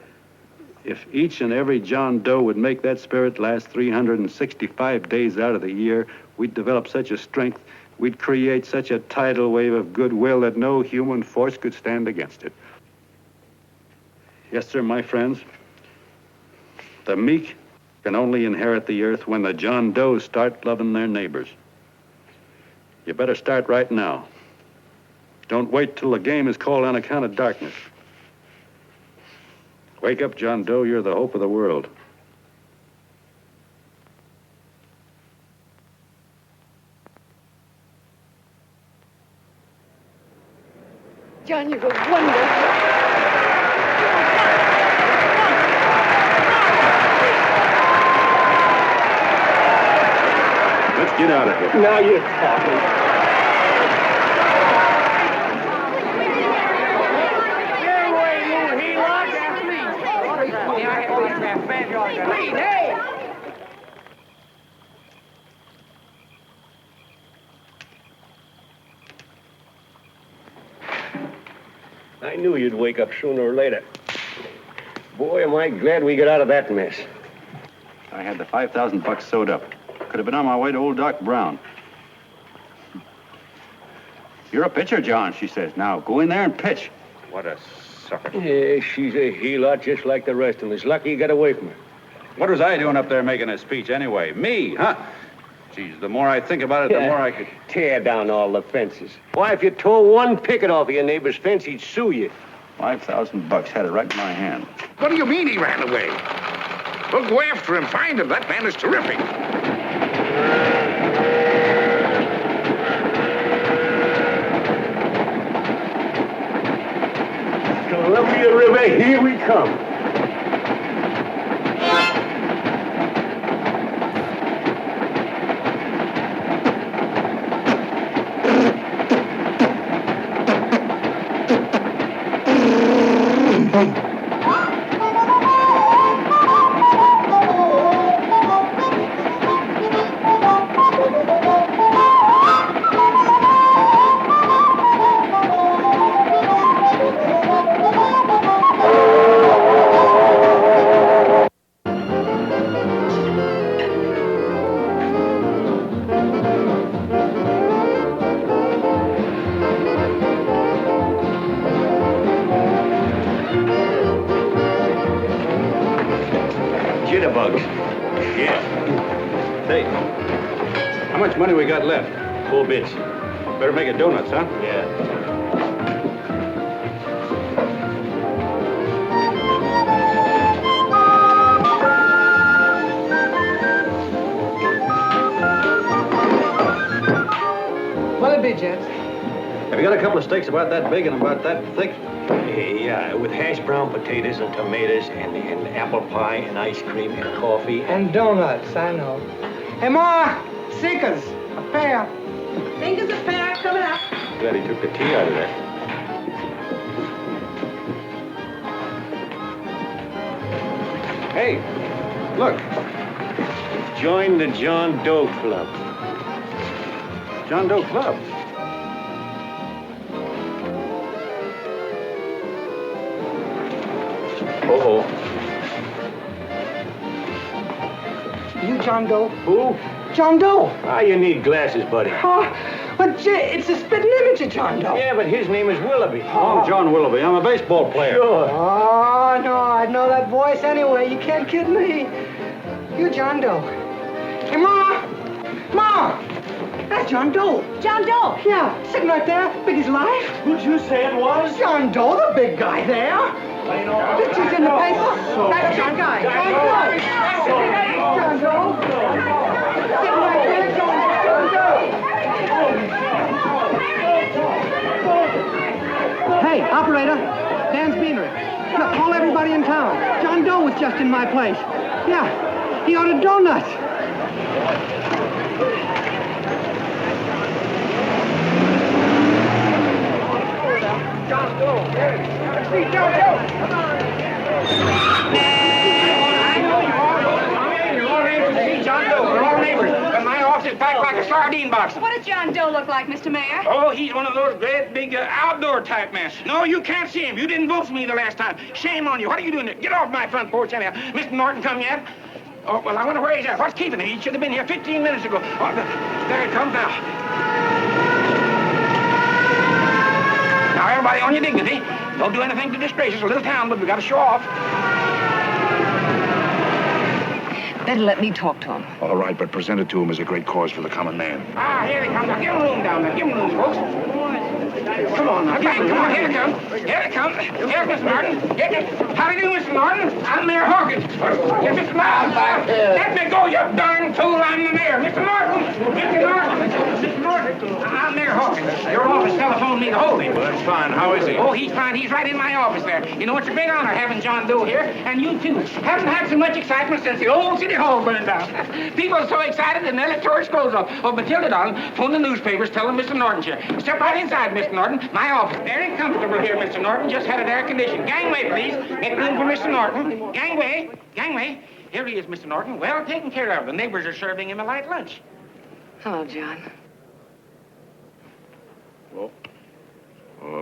if each and every John Doe would make that spirit last 365 days out of the year, we'd develop such a strength, we'd create such a tidal wave of goodwill that no human force could stand against it. Yes, sir, my friends, the meek can only inherit the earth when the John Does start loving their neighbors. You better start right now. Don't wait till the game is called on account of darkness. Wake up, John Doe. You're the hope of the world. John, you're a wonder. Let's get out of here. Now you're talking. I knew you'd wake up sooner or later. Boy, am I glad we got out of that mess. I had the $5,000 sewed up. Could have been on my way to old Doc Brown. You're a pitcher, John, she says. Now, go in there and pitch. What a sucker. Yeah, she's a heel-lot just like the rest of them. It's lucky you got away from her. What was I doing up there making a speech anyway? Me, huh? Geez, the more I think about it, the more I could... Tear down all the fences. Why, if you tore one picket off of your neighbor's fence, he'd sue you. $5,000 had it right in my hand. What do you mean he ran away? We'll go after him, find him. That man is terrific. Columbia River, here we come. Jitterbugs. Yeah. Say, how much money we got left? 4 bits. Better make it donuts, huh? Yeah. What'll it be, gents? Have you got a couple of steaks about that big and about that thick? Yeah, with hash brown potatoes and tomatoes and apple pie and ice cream and coffee. And donuts, I know. Hey, Ma, Seekers, a pair. Fingers a pair, coming up. Glad he took the tea out of there. Hey, look. Join the John Doe Club. John Doe Club. Oh. You John Doe? Who? John Doe. Ah, you need glasses, buddy. Oh, but Jay, it's a spitting image of John Doe. Yeah, but his name is Willoughby. Oh, I'm John Willoughby. I'm a baseball player. Sure. Oh, no, I'd know that voice anyway. You can't kid me. You John Doe. Hey, Ma! Ma! That's John Doe. John Doe. Yeah, sitting right there, big as life. Who'd you say it was? John Doe, the big guy there. Pictures in the paper. That's John Guy. John Doe. John Doe. Sitting right there, John Doe. Hey, operator. Dan's Beanery. Look, call everybody in town. John Doe was just in my place. Yeah, he ordered donuts. John Doe. Let's see John Doe. Come on. I know you all. You're all neighbors to see John Doe. We're all neighbors. But my office is packed like a sardine box. What does John Doe look like, Mr. Mayor? Oh, he's one of those great big outdoor type men. No, you can't see him. You didn't vote for me the last time. Shame on you. What are you doing there? Get off my front porch anyhow. Mr. Norton come yet? Oh, well, I wonder where he's at. What's keeping him? He should have been here 15 minutes ago. Oh, there he comes now. Now, everybody on your dignity. Don't do anything to disgrace us. A little town, but we got to show off. Better let me talk to him. All right, but present it to him as a great cause for the common man. Ah, here he comes. Now, give him room down there. Give him room, folks. Come on now. Come on. Here he comes. Here he comes. Here's Mr. Norton. How do you do, Mr. Norton? I'm Mayor Hawkins. Here's Mr. Miles. Let me go, you darn fool. I'm the mayor. Mr. Norton. Mr. Norton. Mr. Norton. I'm Mayor Hawkins. Your office telephoned me to hold him. Well, that's fine. How is he? Oh, he's fine. He's right in my office there. You know, it's a great honor having John Doe here, and you too. Haven't had so much excitement since the old City Hall burned down. People are so excited that nearly tore his clothes off. Oh, Matilda, darling, phone the newspapers, tell them Mr. Norton's here. Step right inside, Mr. Norton. My office. Very comfortable here, Mr. Norton. Just had it air conditioned. Gangway, please. Make room for Mr. Norton. Gangway. Gangway. Here he is, Mr. Norton. Well taken care of. The neighbors are serving him a light lunch. Hello, John. Well,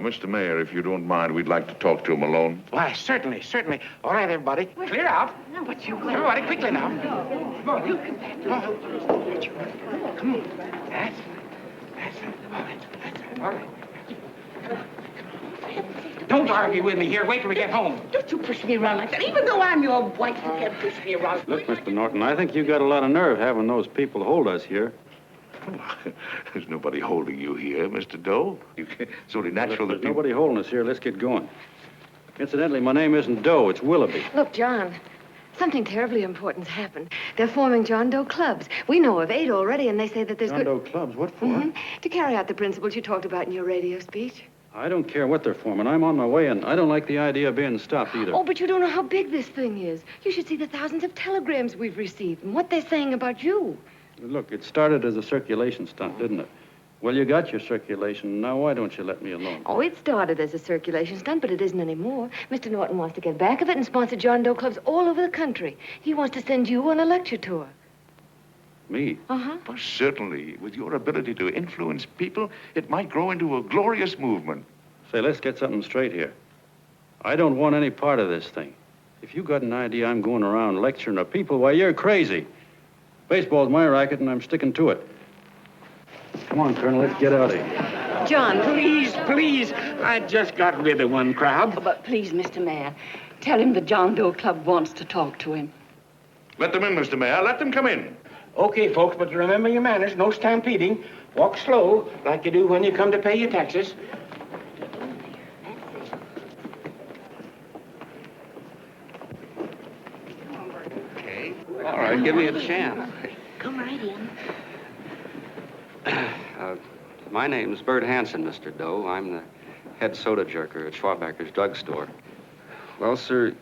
Mr. Mayor, if you don't mind, we'd like to talk to him alone. Why, certainly, certainly. All right, everybody. Clear out. No, but you... Everybody, quickly now. Come on, you. Come on. Come on. That's it. Oh, that's it. All right. Don't argue with me here. Wait till we get home. Don't you push me around like that. Even though I'm your wife, you can't push me around. Look, Mr. Norton, I think you got a lot of nerve having those people hold us here. There's nobody holding you here, Mr. Doe. It's only natural There's that nobody holding us here. Let's get going. Incidentally, my name isn't Doe. It's Willoughby. Look, John, something terribly important's happened. They're forming John Doe clubs. We know of 8 already, and they say that there's John Doe clubs? What for? To carry out the principles you talked about in your radio speech. I don't care what they're forming. I'm on my way, and I don't like the idea of being stopped either. Oh, but you don't know how big this thing is. You should see the thousands of telegrams we've received and what they're saying about you. Look, it started as a circulation stunt, didn't it? Well, you got your circulation. Now, why don't you let me alone? Oh, it started as a circulation stunt, but it isn't anymore. Mr. Norton wants to get back of it and sponsor John Doe clubs all over the country. He wants to send you on a lecture tour. Me? Uh-huh. Well, certainly, with your ability to influence people, it might grow into a glorious movement. Say, let's get something straight here. I don't want any part of this thing. If you got an idea I'm going around lecturing the people, why, you're crazy. Baseball's my racket, and I'm sticking to it. Come on, Colonel, let's get out of here. John, please. I just got rid of one crowd. But please, Mr. Mayor, tell him the John Doe Club wants to talk to him. Let them in, Mr. Mayor. Let them come in. Okay, folks, but remember your manners. No stampeding. Walk slow, like you do when you come to pay your taxes. Okay. All right, give me a chance. Come right in. My name's Bert Hansen, Mr. Doe. I'm the head soda jerker at Schwabacker's drugstore. Well, sir,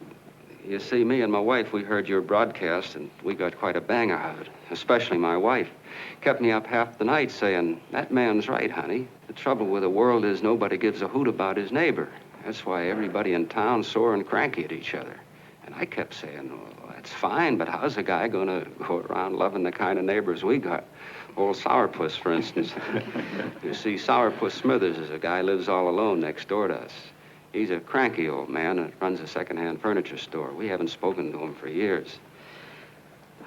you see, me and my wife, we heard your broadcast, and we got quite a bang out of it, especially my wife. Kept me up half the night saying, that man's right, honey. The trouble with the world is nobody gives a hoot about his neighbor. That's why everybody in town's sore and cranky at each other. And I kept saying, well, that's fine, but how's a guy going to go around loving the kind of neighbors we got? Old Sourpuss, for instance. You see, Sourpuss Smithers is a guy who lives all alone next door to us. He's a cranky old man that runs a second-hand furniture store. We haven't spoken to him for years.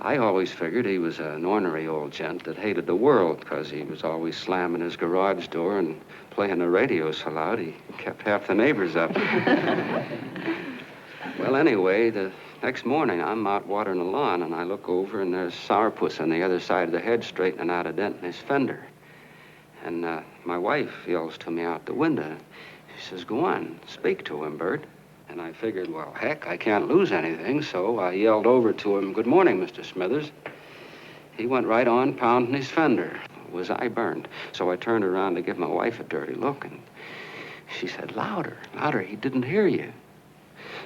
I always figured he was an ornery old gent that hated the world because he was always slamming his garage door and playing the radio so loud he kept half the neighbors up. Well, anyway, the next morning, I'm out watering the lawn, and I look over, and there's Sourpuss on the other side of the hedge straightening out a dent in his fender. And my wife yells to me out the window. She says, go on, speak to him, Bert. And I figured, well, heck, I can't lose anything, so I yelled over to him, good morning, Mr. Smithers. He went right on pounding his fender. Was I burned? So I turned around to give my wife a dirty look, and she said, louder, he didn't hear you.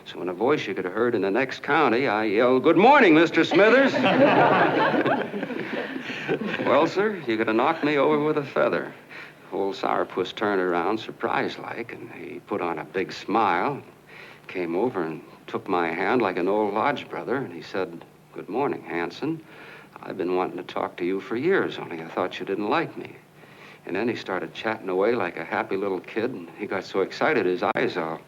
So in a voice you could have heard in the next county, I yelled, good morning, Mr. Smithers. Well, sir, you could have knocked me over with a feather. Old Sourpuss turned around, surprised-like, and he put on a big smile, came over and took my hand like an old lodge brother, and he said, good morning, Hanson. I've been wanting to talk to you for years, only I thought you didn't like me. And then he started chatting away like a happy little kid, and he got so excited his eyes all...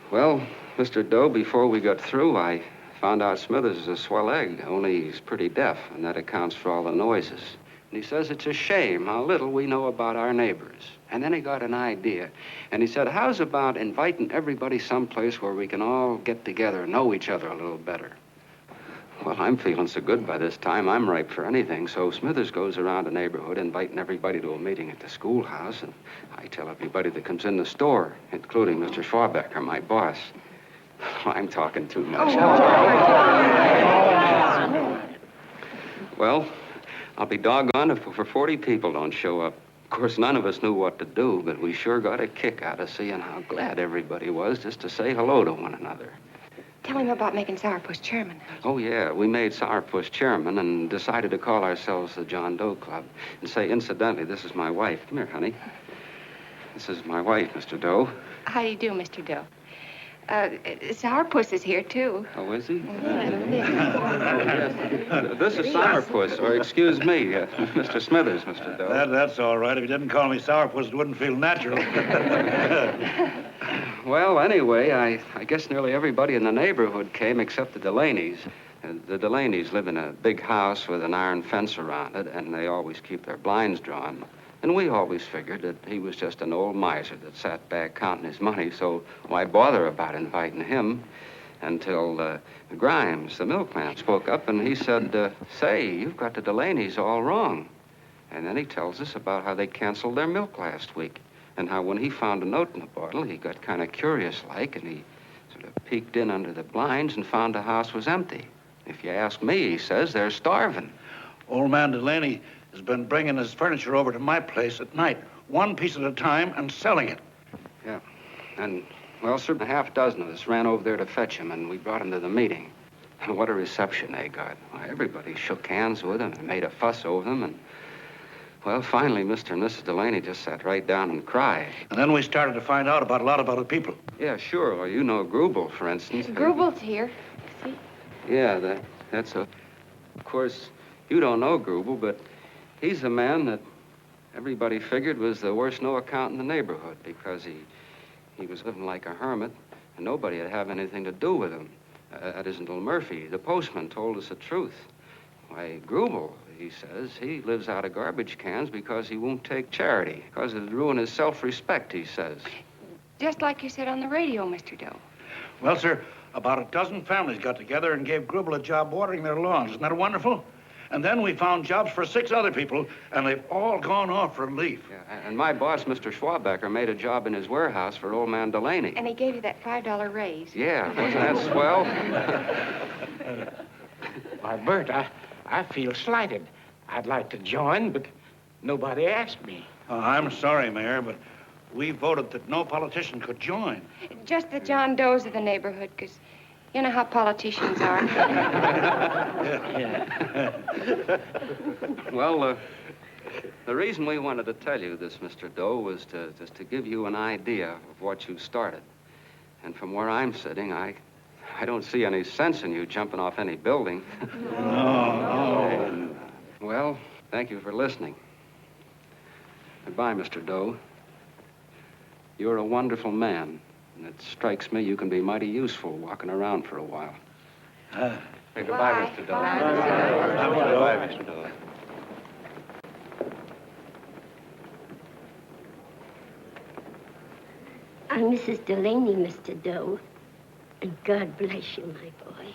Well, Mr. Doe, before we got through, I found out Smithers is a swell egg, only he's pretty deaf, and that accounts for all the noises. And he says it's a shame how little we know about our neighbors. And then he got an idea, and he said, how's about inviting everybody someplace where we can all get together and know each other a little better? Well, I'm feeling so good by this time, I'm ripe for anything. So Smithers goes around the neighborhood inviting everybody to a meeting at the schoolhouse, and I tell everybody that comes in the store, including Mr. Schwabacker, my boss. I'm talking too much. Well, I'll be doggone if over 40 people don't show up. Of course, none of us knew what to do, but we sure got a kick out of seeing how glad everybody was just to say hello to one another. Tell him about making Sourpuss chairman. Oh, yeah, we made Sourpuss chairman and decided to call ourselves the John Doe Club. And say, incidentally, this is my wife. Come here, honey. This is my wife, Mr. Doe. How do you do, Mr. Doe? Sourpuss is here, too. Oh, is he? This is Sourpuss, or excuse me, Mr. Smithers, Mr. Doe. That's all right. If you didn't call me Sourpuss, it wouldn't feel natural. Well, anyway, I guess nearly everybody in the neighborhood came except the Delaney's. The Delaney's live in a big house with an iron fence around it, and they always keep their blinds drawn. And we always figured that he was just an old miser that sat back counting his money, so why bother about inviting him? Until Grimes, the milkman, spoke up and he said, say, you've got the Delaney's all wrong. And then he tells us about how they canceled their milk last week and how when he found a note in the bottle, he got kind of curious-like and he sort of peeked in under the blinds and found the house was empty. If you ask me, he says, they're starving. Old man Delaney has been bringing his furniture over to my place at night, one piece at a time, and selling it. Yeah. And, well, sir, a half dozen of us ran over there to fetch him, and we brought him to the meeting. And what a reception they got. Why, everybody shook hands with him and made a fuss over them, and, well, finally, Mr. and Mrs. Delaney just sat right down and cried. And then we started to find out about a lot of other people. Yeah, sure. Well, you know Grubel, for instance. Grubel's here. See? Yeah, that's a... Of course, you don't know Grubel, but he's the man that everybody figured was the worst no-account in the neighborhood because he was living like a hermit, and nobody would have anything to do with him. That isn't little Murphy. The postman told us the truth. Why, Grubel, he says, he lives out of garbage cans because he won't take charity, because it'd ruin his self-respect, he says. Just like you said on the radio, Mr. Doe. Well, sir, about a dozen families got together and gave Grubel a job watering their lawns. Isn't that wonderful? And then we found jobs for 6 other people, and they've all gone off for relief. Yeah, and my boss, Mr. Schwabecker, made a job in his warehouse for old man Delaney. And he gave you that $5 raise. Yeah, wasn't that swell? Why, Bert, I feel slighted. I'd like to join, but nobody asked me. I'm sorry, Mayor, but we voted that no politician could join. Just the John Does of the neighborhood, because you know how politicians are. Well, the reason we wanted to tell you this, Mr. Doe, was just to give you an idea of what you started. And from where I'm sitting, I don't see any sense in you jumping off any building. No. Well, thank you for listening. Goodbye, Mr. Doe. You're a wonderful man, and it strikes me you can be mighty useful walking around for a while. Hey, goodbye, Mr. Doe. Goodbye, Mr. Doe. I'm Mrs. Delaney, Mr. Doe. And God bless you, my boy.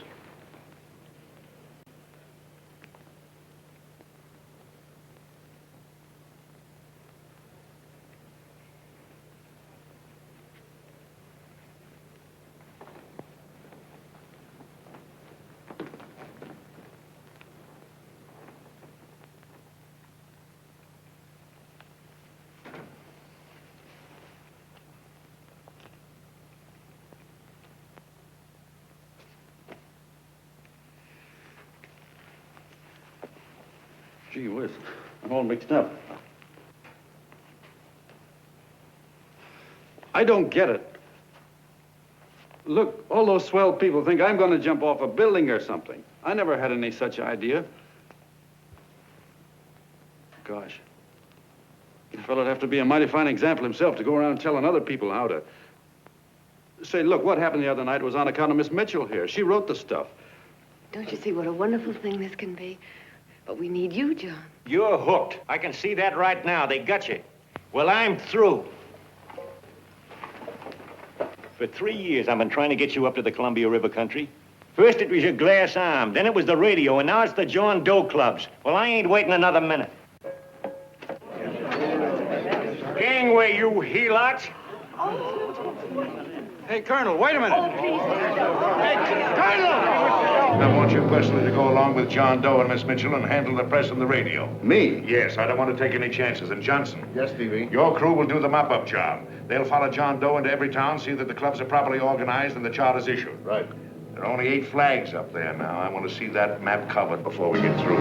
Gee whiz, I'm all mixed up. I don't get it. Look, all those swell people think I'm going to jump off a building or something. I never had any such idea. Gosh. The fellow'd have to be a mighty fine example himself to go around telling other people how to... Say, look, what happened the other night was on account of Miss Mitchell here. She wrote the stuff. Don't you see what a wonderful thing this can be? But we need you, John. You're hooked. I can see that right now. They got you. Well, I'm through. For 3 years, I've been trying to get you up to the Columbia River country. First, it was your glass arm. Then it was the radio. And now it's the John Doe clubs. Well, I ain't waiting another minute. Gangway, you helots. Hey, Colonel, wait a minute. Oh, please. Hey, Colonel! I want you personally to go along with John Doe and Miss Mitchell and handle the press and the radio. Me? Yes, I don't want to take any chances. And Johnson. Yes, Stevie? Your crew will do the mop-up job. They'll follow John Doe into every town, see that the clubs are properly organized and the charters issued. Right. There are only 8 flags up there now. I want to see that map covered before we get through.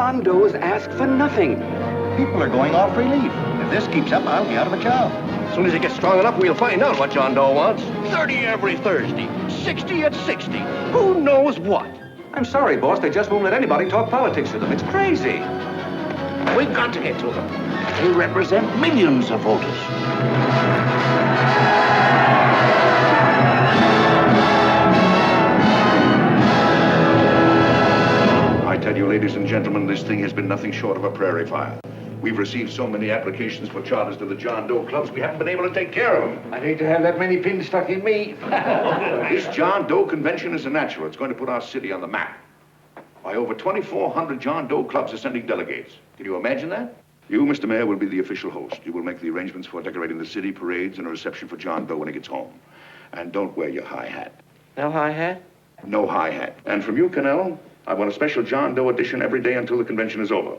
John Doe's asked for nothing. People are going off relief. If this keeps up, I'll be out of a job. As soon as he gets strong enough, we'll find out what John Doe wants. 30 every Thursday, 60 at 60. Who knows what? I'm sorry, boss. They just won't let anybody talk politics to them. It's crazy. We've got to get to them. They represent millions of voters. I tell you, ladies and gentlemen, this thing has been nothing short of a prairie fire. We've received so many applications for charters to the John Doe clubs, we haven't been able to take care of them. I'd hate to have that many pins stuck in me. This John Doe convention is a natural. It's going to put our city on the map. Why, over 2,400 John Doe clubs are sending delegates. Can you imagine that? You, Mr. Mayor, will be the official host. You will make the arrangements for decorating the city, parades, and a reception for John Doe when he gets home. And don't wear your high hat. No high hat? No high hat. And from you, Connell, I want a special John Doe edition every day until the convention is over.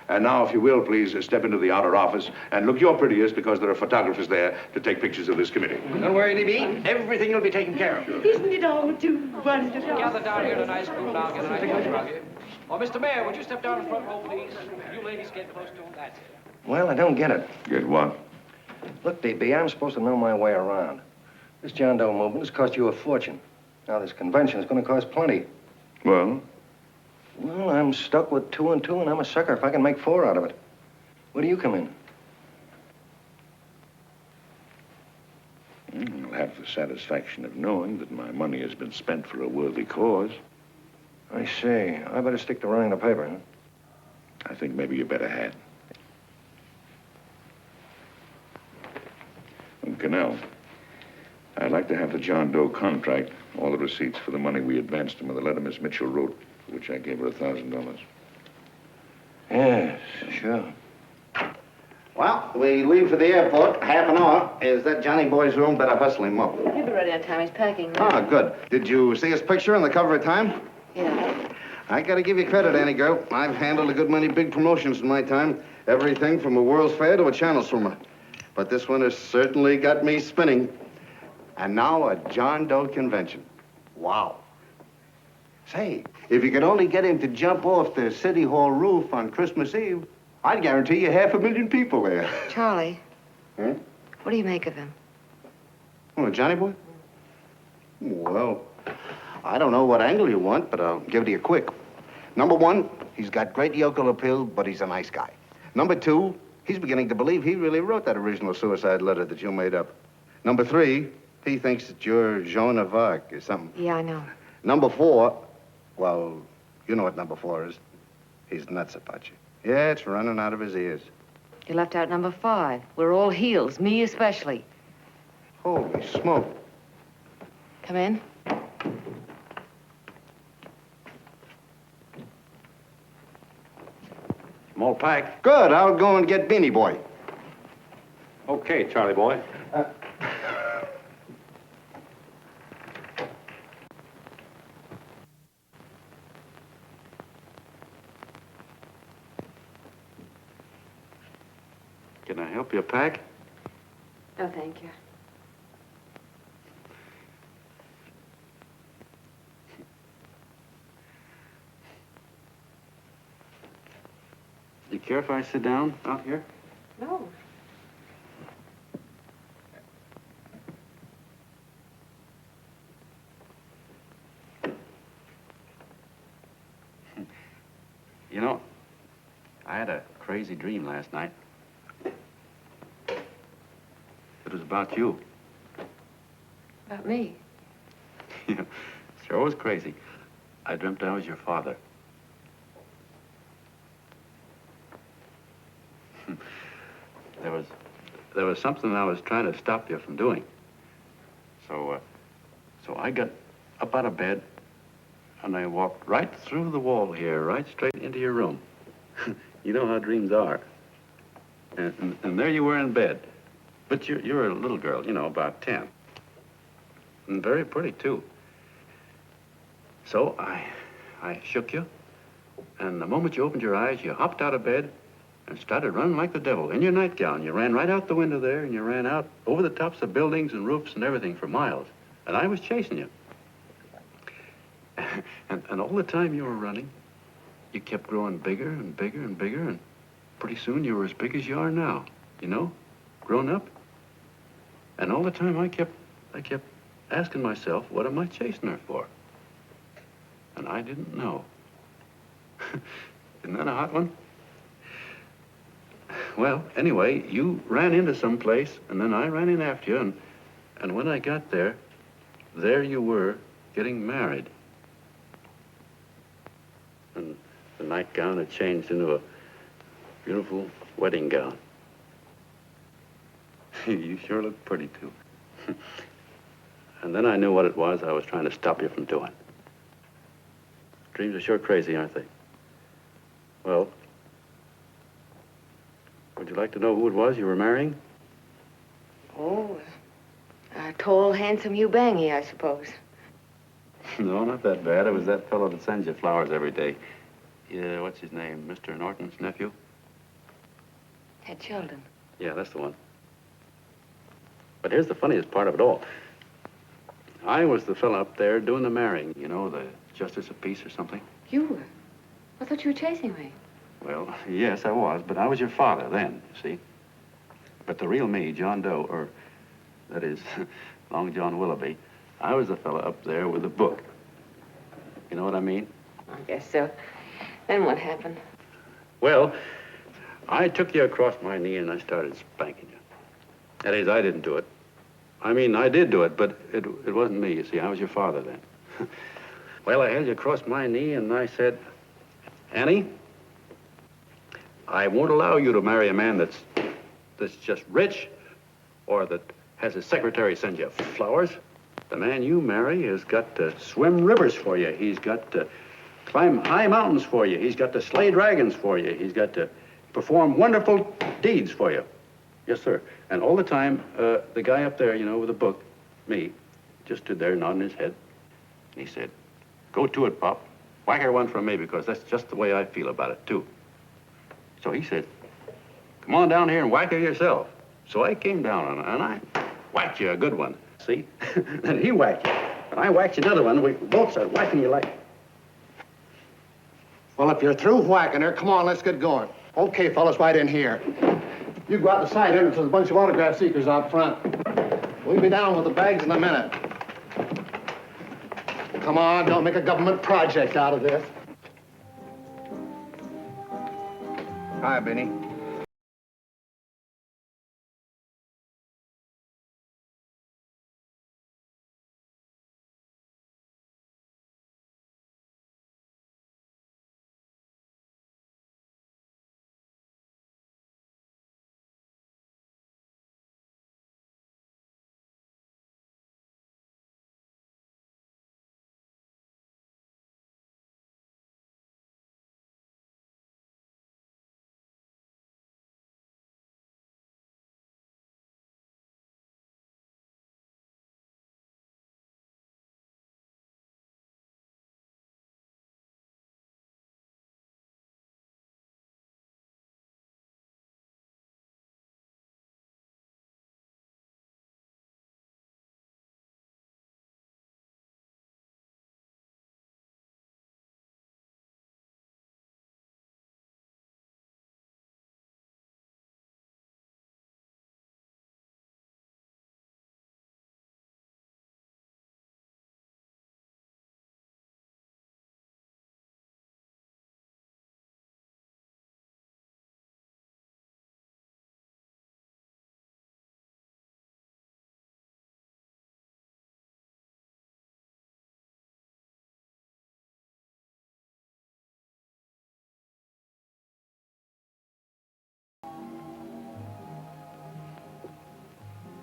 And now, if you will, please step into the outer office and look your prettiest because there are photographers there to take pictures of this committee. Don't worry, D.B. Everything will be taken care of. Isn't it all too wonderful? Gather down here in a nice group. I'll get a nice picture of you. Oh, Mr. Mayor, would you step down in front row, please? You ladies get close to him. That's it. Well, I don't get it. Get what? Look, D.B., I'm supposed to know my way around. This John Doe movement has cost you a fortune. Now, this convention is going to cost plenty. Well? Well, I'm stuck with 2 and 2, and I'm a sucker if I can make 4 out of it. Where do you come in? I'll have the satisfaction of knowing that my money has been spent for a worthy cause. I see. I better stick to running the paper, huh? I think maybe you better had. And Connell, I'd like to have the John Doe contract, all the receipts for the money we advanced him, and the letter Miss Mitchell wrote, for which I gave her $1,000. Yes, sure. Well, we leave for the airport. Half an hour. Is that Johnny boy's room? Better hustle him up. He'll be ready on time. He's packing. Ah, good. Did you see his picture on the cover of Time? Yeah. I gotta give you credit, Annie girl. I've handled a good many big promotions in my time. Everything from a World's Fair to a channel swimmer. But this one has certainly got me spinning. And now a John Doe convention. Wow. Say, if you could only get him to jump off the City Hall roof on Christmas Eve, I'd guarantee you 500,000 people there. Charlie. Huh? What do you make of him? Oh, Johnny boy? Well, I don't know what angle you want, but I'll give it to you quick. Number 1, he's got great yokel appeal, but he's a nice guy. Number 2, he's beginning to believe he really wrote that original suicide letter that you made up. Number 3, he thinks that you're Joan of Arc or something. Yeah, I know. Number 4, well, you know what number 4 is. He's nuts about you. Yeah, it's running out of his ears. You left out number 5. We're all heels, me especially. Holy smoke. Come in. Small pack. Good. I'll go and get Beanie Boy. Okay, Charlie boy. Can I help you pack? No, thank you. You care if I sit down out here? No. You know, I had a crazy dream last night. It was about you. About me? Yeah, sure was crazy. I dreamt I was your father. There was something I was trying to stop you from doing. So I got up out of bed, and I walked right through the wall here, right straight into your room. You know how dreams are. And there you were in bed. But you're a little girl, you know, about 10. And very pretty, too. So I shook you, and the moment you opened your eyes, you hopped out of bed and started running like the devil in your nightgown. You ran right out the window there, and you ran out over the tops of buildings and roofs and everything for miles. And I was chasing you. And all the time you were running, you kept growing bigger and bigger and bigger, and pretty soon you were as big as you are now, you know, grown up. And all the time I kept asking myself, what am I chasing her for? And I didn't know. Isn't that a hot one? Well, anyway, you ran into some place, and then I ran in after you, and when I got there, there you were, getting married. And the nightgown had changed into a beautiful wedding gown. You sure look pretty, too. And then I knew what it was I was trying to stop you from doing. Dreams are sure crazy, aren't they? Well, would you like to know who it was you were marrying? Oh, a tall, handsome Ubangi, I suppose. No, not that bad. It was that fellow that sends you flowers every day. Yeah, what's his name? Mr. Norton's nephew? Ted Sheldon. Yeah, that's the one. But here's the funniest part of it all. I was the fellow up there doing the marrying, you know, the justice of peace or something. You were? I thought you were chasing me. Well, yes, I was, but I was your father then, you see. But the real me, John Doe, or that is, Long John Willoughby, I was the fellow up there with the book. You know what I mean? I guess so. Then what happened? Well, I took you across my knee and I started spanking you. That is, I didn't do it. I mean, I did do it, but it wasn't me, you see. I was your father then. Well, I held you across my knee and I said, Annie, I won't allow you to marry a man that's just rich or that has his secretary send you flowers. The man you marry has got to swim rivers for you. He's got to climb high mountains for you. He's got to slay dragons for you. He's got to perform wonderful deeds for you. Yes, sir. And all the time, the guy up there, you know, with the book, me, just stood there nodding his head. And he said, go to it, Pop. Whack her one from me, because that's just the way I feel about it, too. So he said, come on down here and whack her yourself. So I came down on her, and I whacked you a good one. See? Then he whacked you. And I whacked you another one. We both started whacking you like... Well, if you're through whacking her, come on, let's get going. Okay, fellas, right in here. You go out the side entrance. There's a bunch of autograph seekers out front. We'll be down with the bags in a minute. Come on, don't make a government project out of this. Hi, Benny.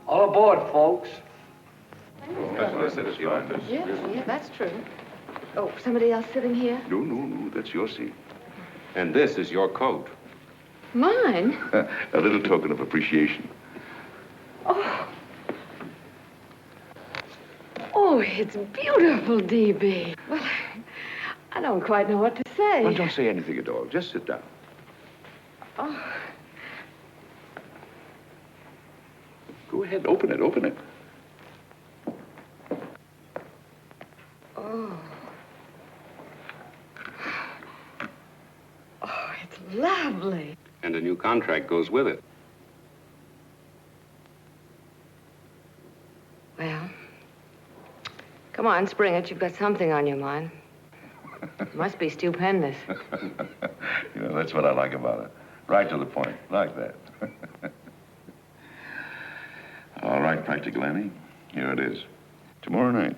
All aboard, folks. That's what I said, it's fine. Yeah, that's true. Oh, somebody else sitting here? No, that's your seat. And this is your coat. Mine? A little token of appreciation. Oh. Oh, it's beautiful, D.B. Well, I don't quite know what to say. Well, don't say anything at all. Just sit down. Oh. Go ahead, open it. Oh. lovely. And a new contract goes with it. Well, come on, spring it. You've got something on your mind. It must be stupendous. You know, that's what I like about it. Right to the point, like that. All right, Practical Annie, here it is. Tomorrow night,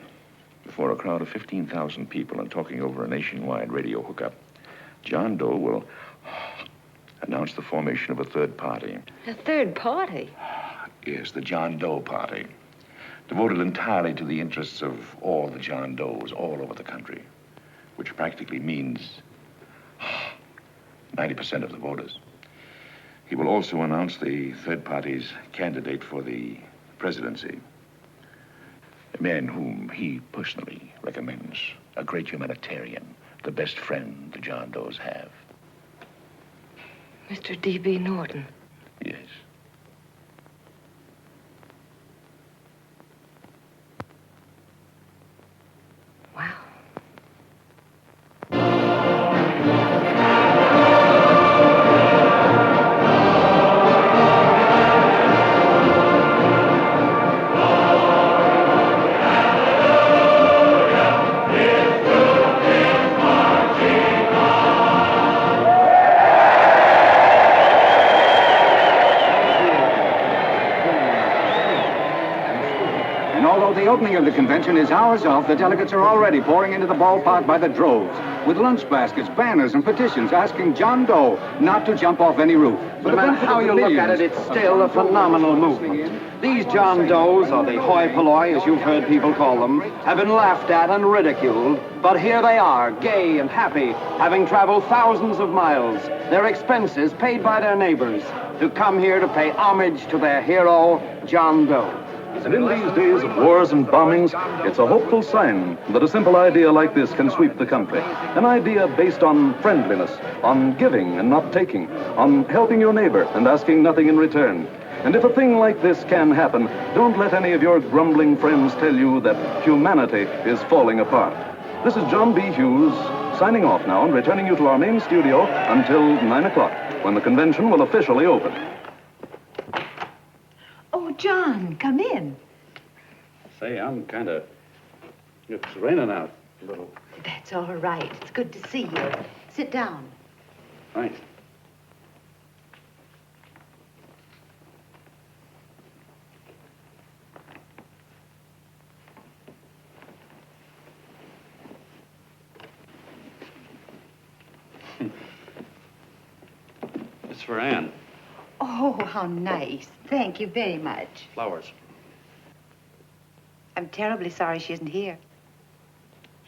before a crowd of 15,000 people and talking over a nationwide radio hookup, John Doe will announce the formation of a third party. A third party? Yes, the John Doe Party. Devoted entirely to the interests of all the John Does all over the country, which practically means 90% of the voters. He will also announce the third party's candidate for the presidency. A man whom he personally recommends, a great humanitarian, the best friend the John Does have. Mr. D.B. Norton. Yes. Wow. And although the opening of the convention is hours off, the delegates are already pouring into the ballpark by the droves, with lunch baskets, banners, and petitions asking John Doe not to jump off any roof. No matter how you look at it, it's still a phenomenal movement. These John Does, or the hoi polloi, as you've heard people call them, have been laughed at and ridiculed, but here they are, gay and happy, having traveled thousands of miles, their expenses paid by their neighbors, to come here to pay homage to their hero, John Doe. And in these days of wars and bombings, it's a hopeful sign that a simple idea like this can sweep the country. An idea based on friendliness, on giving and not taking, on helping your neighbor and asking nothing in return. And if a thing like this can happen, don't let any of your grumbling friends tell you that humanity is falling apart. This is John B. Hughes, signing off now and returning you to our main studio until 9 o'clock, when the convention will officially open. Oh, John, come in. Say, I'm kind of... It's raining out a little. That's all right. It's good to see you. Sit down. Thanks. It's for Anne. Oh, how nice. Thank you very much. Flowers. I'm terribly sorry she isn't here.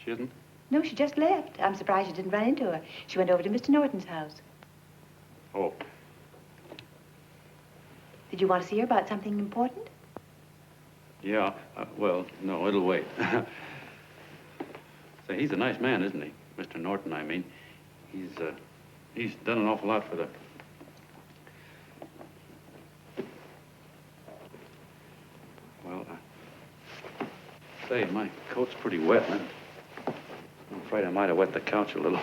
She isn't? No, she just left. I'm surprised you didn't run into her. She went over to Mr. Norton's house. Oh. Did you want to see her about something important? Yeah. Well, no, it'll wait. Say, he's a nice man, isn't he? Mr. Norton, I mean. He's done an awful lot for the... Well, say, my coat's pretty wet, and I'm afraid I might have wet the couch a little.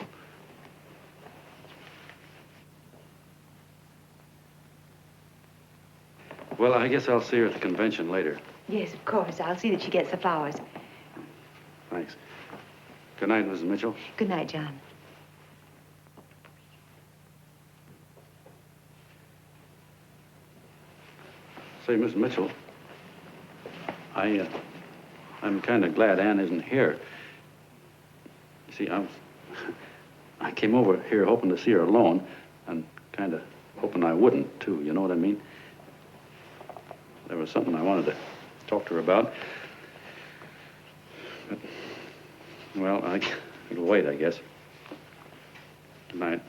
Well, I guess I'll see her at the convention later. Yes, of course. I'll see that she gets the flowers. Thanks. Good night, Mrs. Mitchell. Good night, John. Say, Miss Mitchell, I'm kind of glad Anne isn't here. You see, I came over here hoping to see her alone, and kind of hoping I wouldn't, too, you know what I mean? There was something I wanted to talk to her about. But, well, it'll wait, I guess. Good night.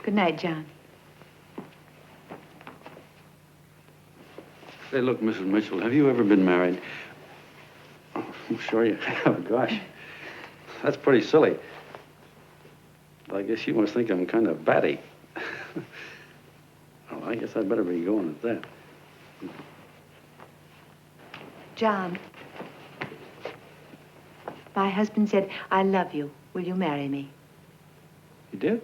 Good night, John. Say, look, Mrs. Mitchell, have you ever been married? Oh, I'm sure you have. Gosh, that's pretty silly. I guess you must think I'm kind of batty. Well, I guess I'd better be going at that. John, my husband said, I love you. Will you marry me? You did?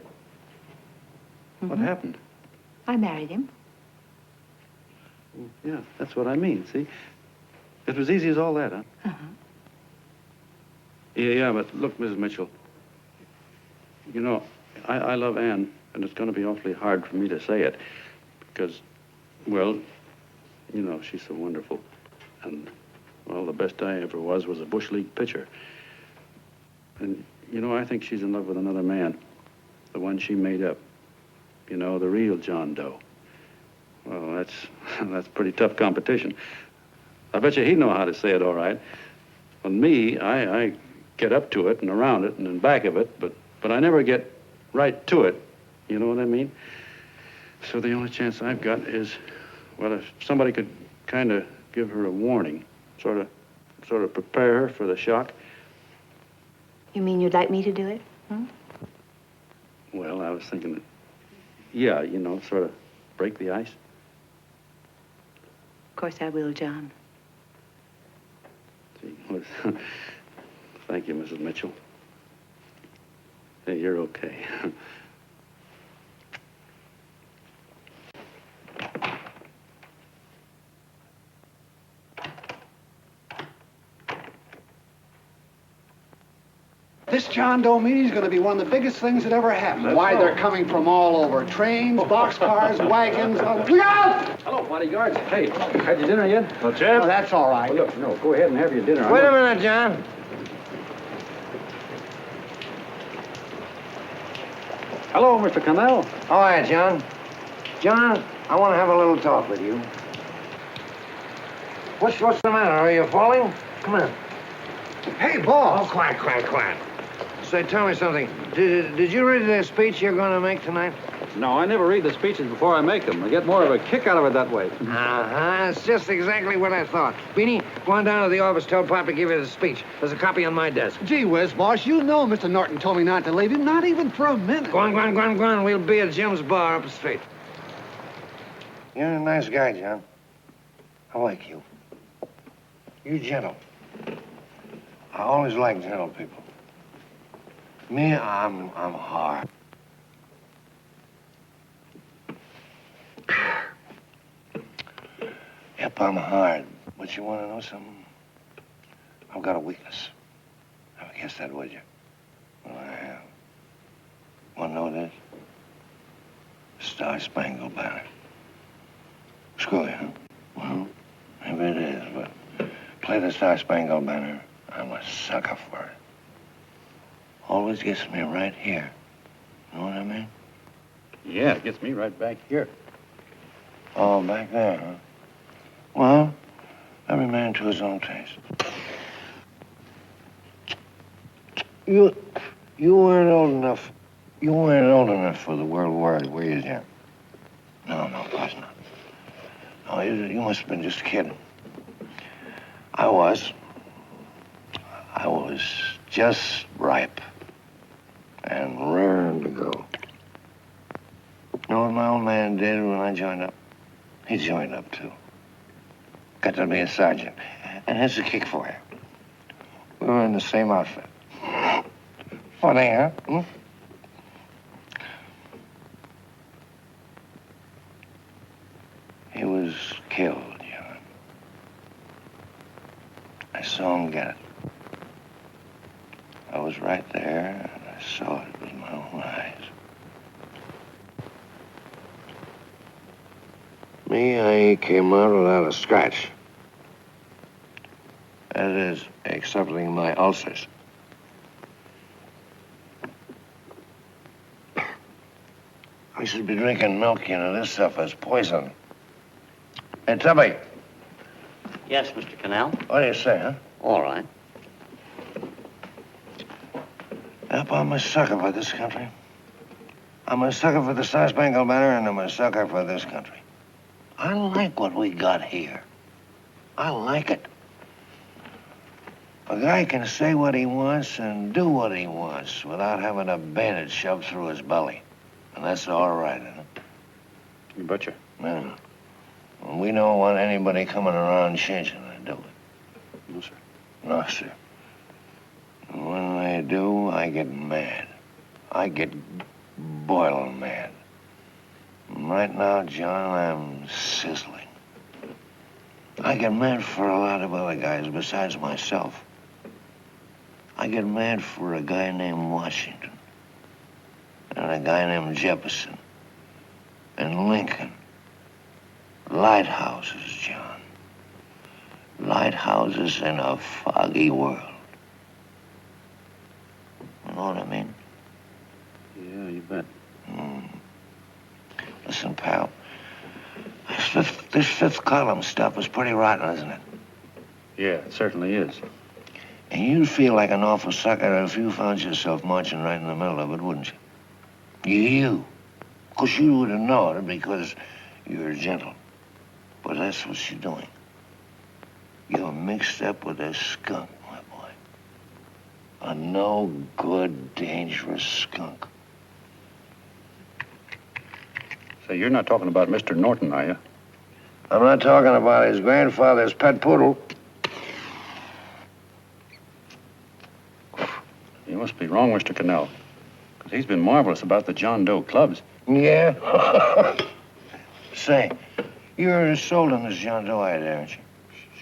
What happened? I married him. Yeah, that's what I mean, see? It was easy as all that, huh? Uh-huh. Yeah, but look, Mrs. Mitchell, you know, I love Ann, and it's going to be awfully hard for me to say it because, well, you know, she's so wonderful. And, well, the best I ever was a Bush League pitcher. And, you know, I think she's in love with another man, the one she made up. You know, the real John Doe. Well, that's pretty tough competition. I bet you he'd know how to say it all right. On me, I get up to it and around it and in back of it, but I never get right to it. You know what I mean? So the only chance I've got is, well, if somebody could kind of give her a warning, sort of prepare her for the shock. You mean you'd like me to do it? Hmm? Well, I was thinking that, yeah, you know, sort of break the ice. Of course I will, John. Gee, well, thank you, Mrs. Mitchell. Hey, you're okay. This John Doe meeting is going to be one of the biggest things that ever happened. Why, they're coming from all over. Trains, boxcars, wagons. Look out! Hello, bodyguards. Hey, had your dinner yet? Well, Jeff? Oh, that's all right. Well, look, no, go ahead and have your dinner. Wait a minute, John. Hello, Mr. Connell. All right, John. John, I want to have a little talk with you. What's the matter? Are you falling? Come on. Hey, boss. Oh, quiet. Say, tell me something. Did you read the speech you're going to make tonight? No, I never read the speeches before I make them. I get more of a kick out of it that way. Uh-huh. It's just exactly what I thought. Beanie, go on down to the office, tell Pop to give you the speech. There's a copy on my desk. Gee whiz, boss, you know Mr. Norton told me not to leave him, not even for a minute. Go on. We'll be at Jim's bar up the street. You're a nice guy, John. I like you. You're gentle. I always like gentle people. Me, I'm hard. Yep, I'm hard. But you want to know something? I've got a weakness. Never guessed that, would you? Well, I have. Want to know this? Star Spangled Banner. Screw you, huh? Well, maybe it is, but play the Star Spangled Banner. I'm a sucker for it. Always gets me right here. Know what I mean? Yeah, it gets me right back here. Oh, back there, huh? Well, every man to his own taste. You weren't old enough. You weren't old enough for the World War, were you, Jim? No, of course not. No, you must have been just kidding. I was just ripe and raring to go. You know what my old man did when I joined up? He joined up, too. Got to be a sergeant. And here's a kick for you. We were in the same outfit. Funny, huh? Hmm? He was killed, John. I saw him get it. I was right there, and I saw it with my own eyes. Me, I came out without a scratch. That is, excepting my ulcers. I should be drinking milk, you know. This stuff is poison. Hey, Tubby. Yes, Mr. Connell. What do you say, huh? All right. Yep, I'm a sucker for this country. I'm a sucker for the Star Spangled Banner, and I'm a sucker for this country. I like what we got here. I like it. A guy can say what he wants and do what he wants without having a bayonet shoved through his belly. And that's all right, isn't it? You betcha. Yeah. Well, we don't want anybody coming around changing it, do we? No, sir. No, sir. And when they do, I get mad. I get boiling mad. right now, John, I'm sizzling. I get mad for a lot of other guys besides myself. I get mad for a guy named Washington, and a guy named Jefferson, and Lincoln. Lighthouses, John. Lighthouses in a foggy world. You know what I mean? Yeah, you bet. Listen, pal. This fifth column stuff is pretty rotten, isn't it? Yeah, it certainly is. And you'd feel like an awful sucker if you found yourself marching right in the middle of it, wouldn't you? You. Of course, you would have known it because you're gentle. But that's what you're doing. You're mixed up with a skunk, my boy. A no-good, dangerous skunk. Say, you're not talking about Mr. Norton, are you? I'm not talking about his grandfather's pet poodle. You must be wrong, Mr. Connell. Because he's been marvelous about the John Doe clubs. Yeah? Say, you're sold on this John Doe idea, aren't you?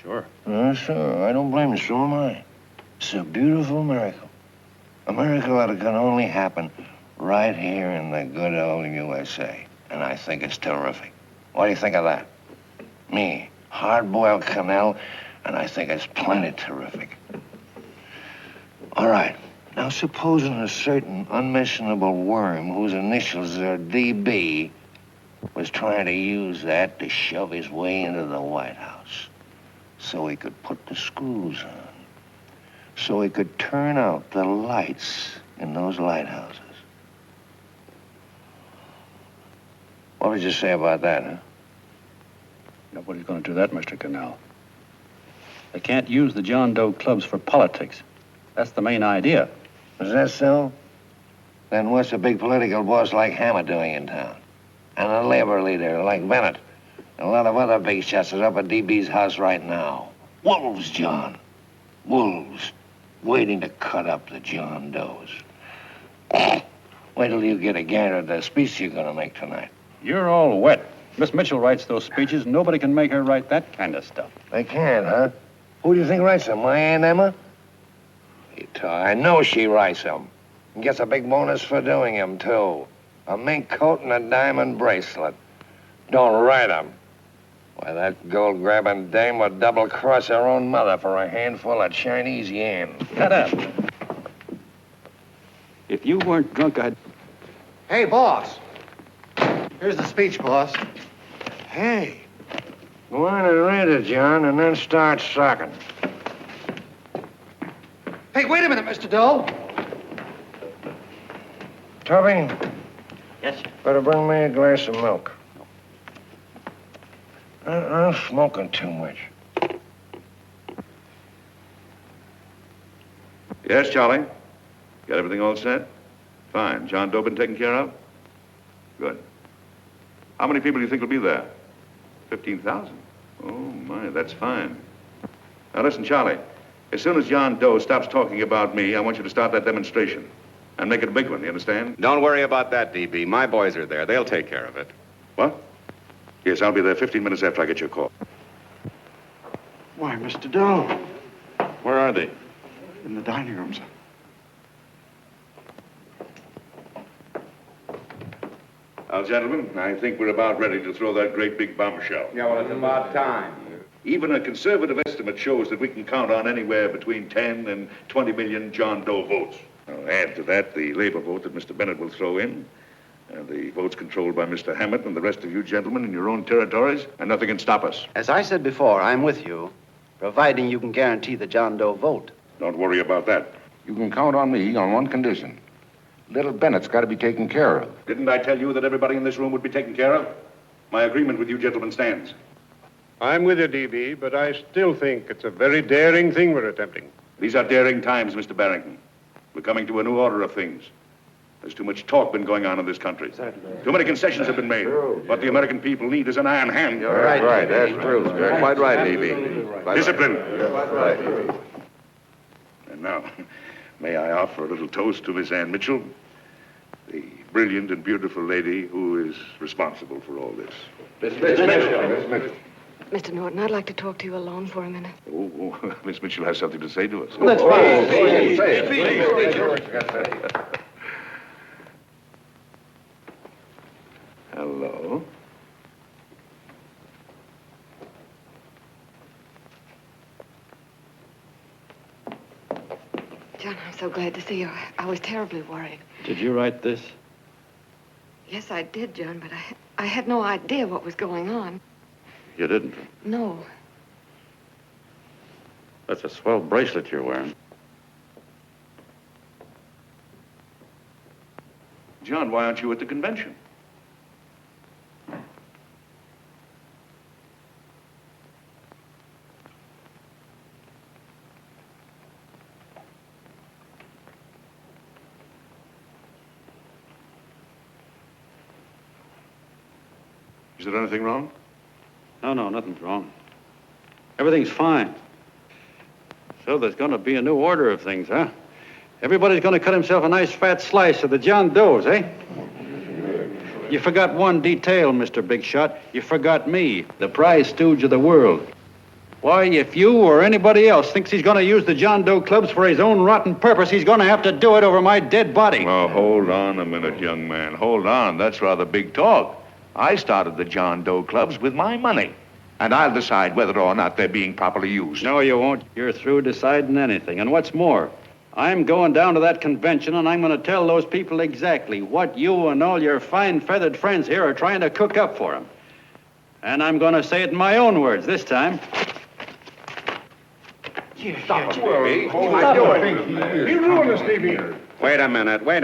Sure. Sure. I don't blame you. So am I. It's a beautiful miracle. A miracle that can only happen right here in the good old USA. And I think it's terrific. What do you think of that? Me, hard-boiled Connell, and I think it's plenty terrific. All right. Now, supposing a certain unmentionable worm whose initials are DB was trying to use that to shove his way into the White House so he could put the screws on, so he could turn out the lights in those lighthouses. What would you say about that, huh? Nobody's going to do that, Mr. Connell. They can't use the John Doe clubs for politics. That's the main idea. Is that so? Then what's a big political boss like Hammer doing in town? And a labor leader like Bennett? And a lot of other big shots are up at DB's house right now. Wolves, John. Wolves. Waiting to cut up the John Does. Wait till you get a gander at the speech you're going to make tonight. You're all wet. Miss Mitchell writes those speeches. Nobody can make her write that kind of stuff. They can't, huh? Who do you think writes them? My Aunt Emma? I know she writes them. And gets a big bonus for doing them, too. A mink coat and a diamond bracelet. Don't write them. Why, that gold-grabbing dame would double-cross her own mother for a handful of Chinese yen. Shut up. If you weren't drunk, I'd... Hey, boss. Here's the speech, boss. Hey. Go on and read it, John, and then start sucking. Hey, wait a minute, Mr. Doe. Tubby? Yes, sir. Better bring me a glass of milk. I'm smoking too much. Yes, Charlie? Got everything all set? Fine. John Doe been taken care of? Good. How many people do you think will be there? 15,000? Oh, my, that's fine. Now, listen, Charlie. As soon as John Doe stops talking about me, I want you to start that demonstration. And make it a big one, you understand? Don't worry about that, DB. My boys are there. They'll take care of it. What? Yes, I'll be there 15 minutes after I get your call. Why, Mr. Doe. Where are they? In the dining room, sir. Now, gentlemen, I think we're about ready to throw that great big bombshell. Yeah, well, it's about time. Even a conservative estimate shows that we can count on anywhere between 10 and 20 million John Doe votes. Now, add to that the labor vote that Mr. Bennett will throw in, and the votes controlled by Mr. Hammett and the rest of you gentlemen in your own territories, and nothing can stop us. As I said before, I'm with you, providing you can guarantee the John Doe vote. Don't worry about that. You can count on me on one condition. Little Bennett's got to be taken care of. Didn't I tell you that everybody in this room would be taken care of? My agreement with you gentlemen stands. I'm with you, DB, but I still think it's a very daring thing we're attempting. These are daring times, Mr. Barrington. We're coming to a new order of things. There's too much talk been going on in this country. Too many concessions have been made. What the American people need is an iron hand. You're right. That's true. You're quite right, DB. Discipline. Right. And now, may I offer a little toast to Miss Ann Mitchell, the brilliant and beautiful lady who is responsible for all this. Miss Mitchell. Mr. Norton, I'd like to talk to you alone for a minute. Oh, Miss Mitchell has something to say to us. Let's Hello. John, I'm so glad to see you. I was terribly worried. Did you write this? Yes, I did, John, but I had no idea what was going on. You didn't. No. That's a swell bracelet you're wearing. John, why aren't you at the convention? Is there anything wrong? No, nothing's wrong. Everything's fine. So there's going to be a new order of things, huh? Everybody's going to cut himself a nice fat slice of the John Does, eh? You forgot one detail, Mr. Big Shot. You forgot me, the prize stooge of the world. Why, if you or anybody else thinks he's going to use the John Doe clubs for his own rotten purpose, he's going to have to do it over my dead body. Oh, hold on a minute, young man. Hold on. That's rather big talk. I started the John Doe clubs with my money. And I'll decide whether or not they're being properly used. No, you won't. You're through deciding anything. And what's more, I'm going down to that convention, and I'm going to tell those people exactly what you and all your fine feathered friends here are trying to cook up for them. And I'm going to say it in my own words this time. Stop it, You ruined us, D.B. Wait a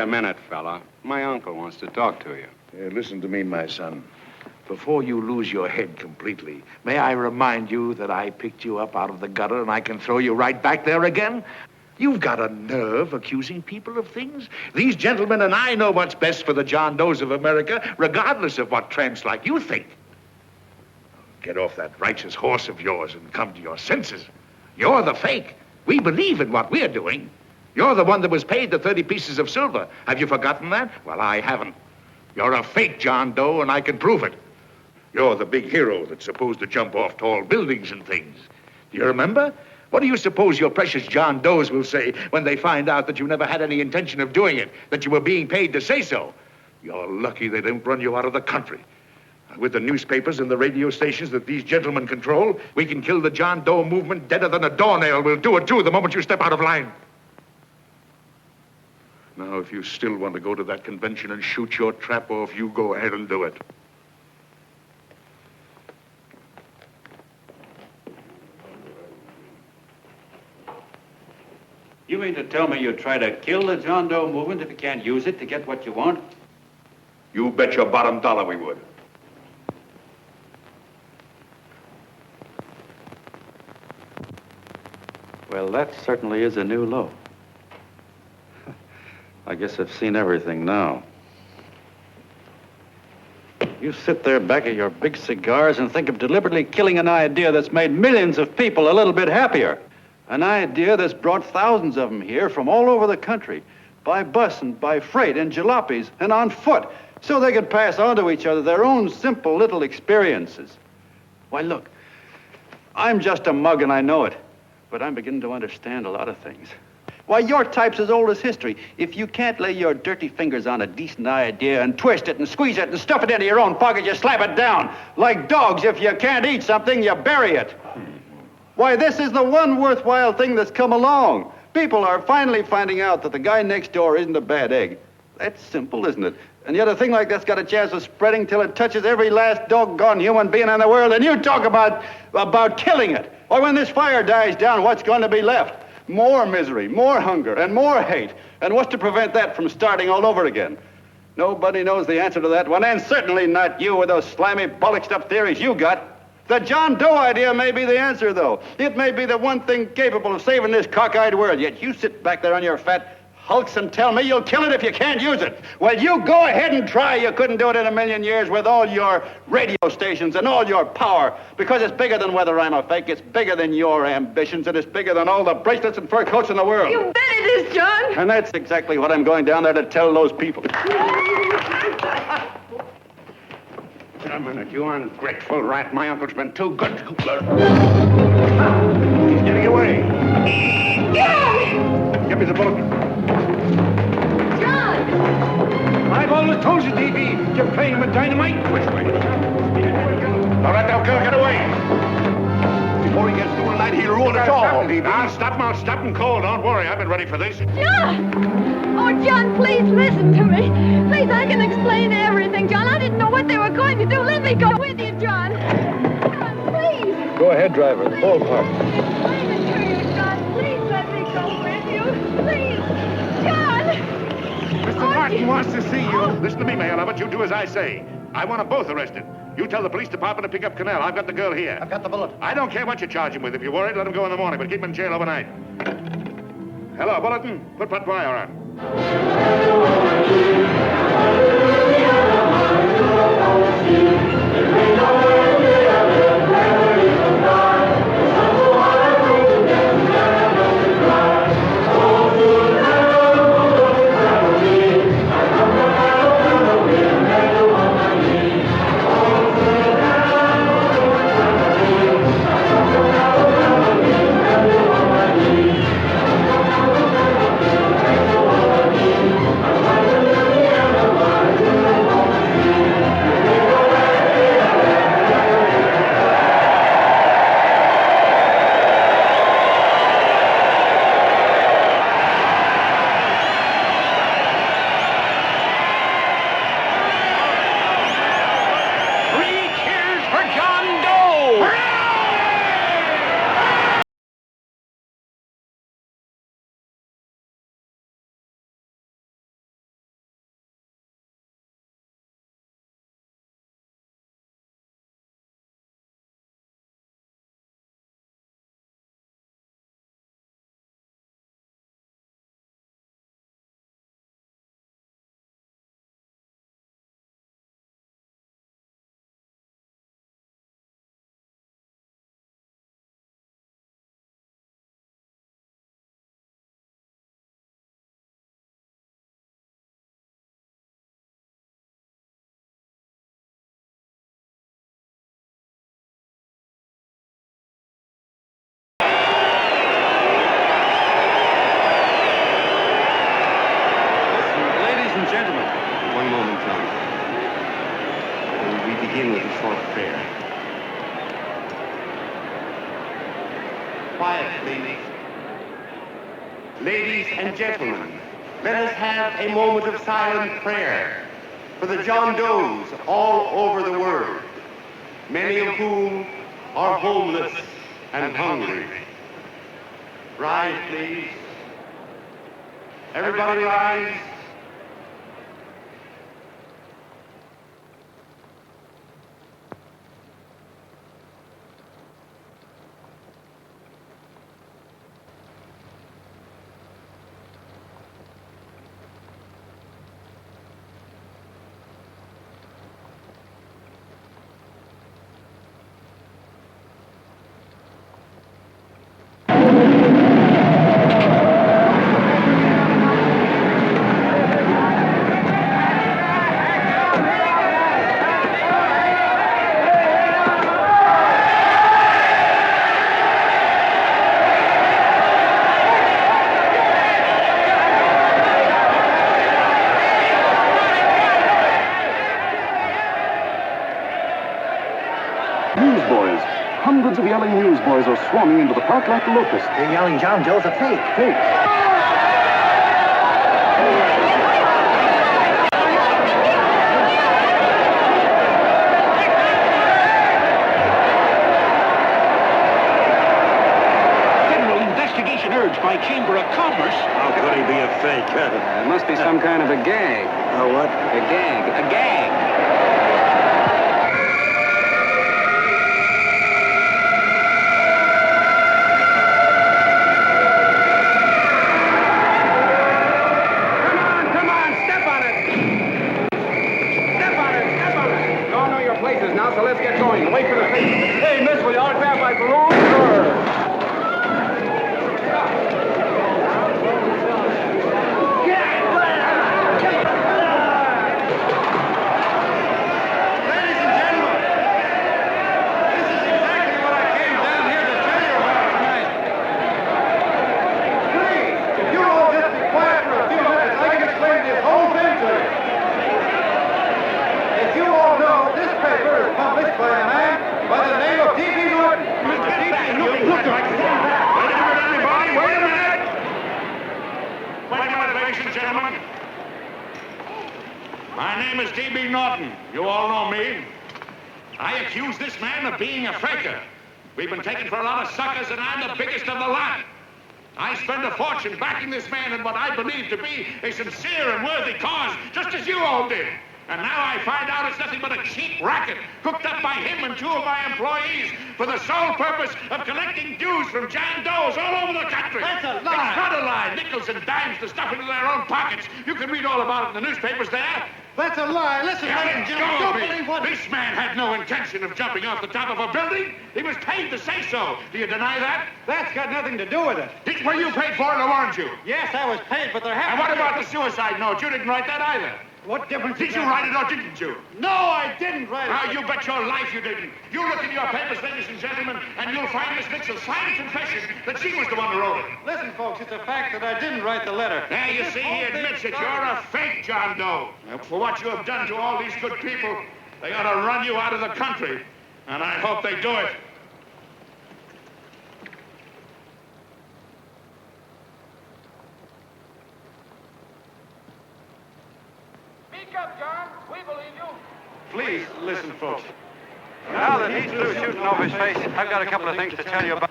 minute, fella. My uncle wants to talk to you. Listen to me, my son. Before you lose your head completely, may I remind you that I picked you up out of the gutter and I can throw you right back there again? You've got a nerve accusing people of things. These gentlemen and I know what's best for the John Does of America, regardless of what tramps like you think. Get off that righteous horse of yours and come to your senses. You're the fake. We believe in what we're doing. You're the one that was paid the 30 pieces of silver. Have you forgotten that? Well, I haven't. You're a fake John Doe, and I can prove it. You're the big hero that's supposed to jump off tall buildings and things. Do you remember? What do you suppose your precious John Does will say when they find out that you never had any intention of doing it, that you were being paid to say so? You're lucky they don't run you out of the country. With the newspapers and the radio stations that these gentlemen control, we can kill the John Doe movement deader than a doornail. We'll do it, too, the moment you step out of line. Now, if you still want to go to that convention and shoot your trap off, you go ahead and do it. You mean to tell me you'd try to kill the John Doe movement if you can't use it to get what you want? You bet your bottom dollar we would. Well, that certainly is a new low. I guess I've seen everything now. You sit there back of your big cigars and think of deliberately killing an idea that's made millions of people a little bit happier. An idea that's brought thousands of them here from all over the country, by bus and by freight and jalopies and on foot, so they could pass on to each other their own simple little experiences. Why, look, I'm just a mug and I know it, but I'm beginning to understand a lot of things. Why, your type's as old as history. If you can't lay your dirty fingers on a decent idea and twist it and squeeze it and stuff it into your own pocket, you slap it down. Like dogs, if you can't eat something, you bury it. Why, this is the one worthwhile thing that's come along. People are finally finding out that the guy next door isn't a bad egg. That's simple, isn't it? And yet a thing like that's got a chance of spreading till it touches every last doggone human being in the world, and you talk about killing it. Why, when this fire dies down, what's going to be left? More misery, more hunger, and more hate. And what's to prevent that from starting all over again? Nobody knows the answer to that one, and certainly not you with those slimy, bollocked-up theories you got. The John Doe idea may be the answer, though. It may be the one thing capable of saving this cockeyed world, yet you sit back there on your fat, hulks and tell me you'll kill it if you can't use it. Well, you go ahead and try. You couldn't do it in a million years with all your radio stations and all your power, because it's bigger than whether I'm a fake. It's bigger than your ambitions, and it's bigger than all the bracelets and fur coats in the world. You bet it is, John. And that's exactly what I'm going down there to tell those people. Wait a minute, you ungrateful rat. My uncle's been too good to you. He's getting away. Give me the bullet. I've always told you, D.B., you're playing with dynamite. Which way? All right, now, girl, get away. Before he gets through tonight, he'll ruin us all. I'll stop him cold. Don't worry, I've been ready for this. John! Oh, John, please listen to me. Please, I can explain everything, John. I didn't know what they were going to do. Let me go with you, John. John, please. Go ahead, driver. The ballpark. Explain it to you, John. Please let me go with you. Please. John! Mr. Martin wants to see you. Listen to me, Mayor Lovett. You do as I say. I want them both arrested. You tell the police department to pick up Connell. I've got the girl here. I've got the bullet. I don't care what you charge him with. If you're worried, let him go in the morning, but keep him in jail overnight. Hello, Bulletin. Put that wire on. begin with a short prayer. Quiet, please. Ladies and gentlemen, let us have a moment of silent prayer for the John Does all over the world, many of whom are homeless and hungry. Rise, please. Everybody rise. Hundreds of yelling newsboys are swarming into the park like locusts. They're yelling John Doe's a fake. Fake. Federal investigation urged by Chamber of Commerce. How could he be a fake? It must be some kind of a gag. A what? A gag. A gag. places now, so let's get going. Wait for the paper. Hey, miss, will you autograph my balloon? Sure. My name is D.B. Norton. You all know me. I accuse this man of being a faker. We've been taken for a lot of suckers, and I'm the biggest of the lot. I spend a fortune backing this man in what I believe to be a sincere and worthy cause, just as you all did. And now I find out it's nothing but a cheap racket cooked up by him and two of my employees for the sole purpose of collecting dues from John Does all over the country. That's a lie. It's not a lie. Nickels and dimes to stuff into their own pockets. You can read all about it in the newspapers there. That's a lie. Listen, ladies and gentlemen, don't believe what... This man had no intention of jumping off the top of a building. He was paid to say so. Do you deny that? That's got nothing to do with it. Were you paid for it or weren't you? Yes, I was paid, but there happened... And what about the suicide note? You didn't write that either. What difference Did you write it or didn't you? No, I didn't write it. Now, you bet your life you didn't. You look in your papers, ladies and gentlemen, and you'll find Miss Mitchell's signed confession that she was the one who wrote it. Listen, folks, it's a fact that I didn't write the letter. There, you see, he admits it. You're a fake, John Doe. For what you have done to all these good people, they ought to run you out of the country. And I hope they do it. Speak up, John. We believe you. Please, listen, folks. Now that he's through shooting over his face, I've got a couple of things to tell you about.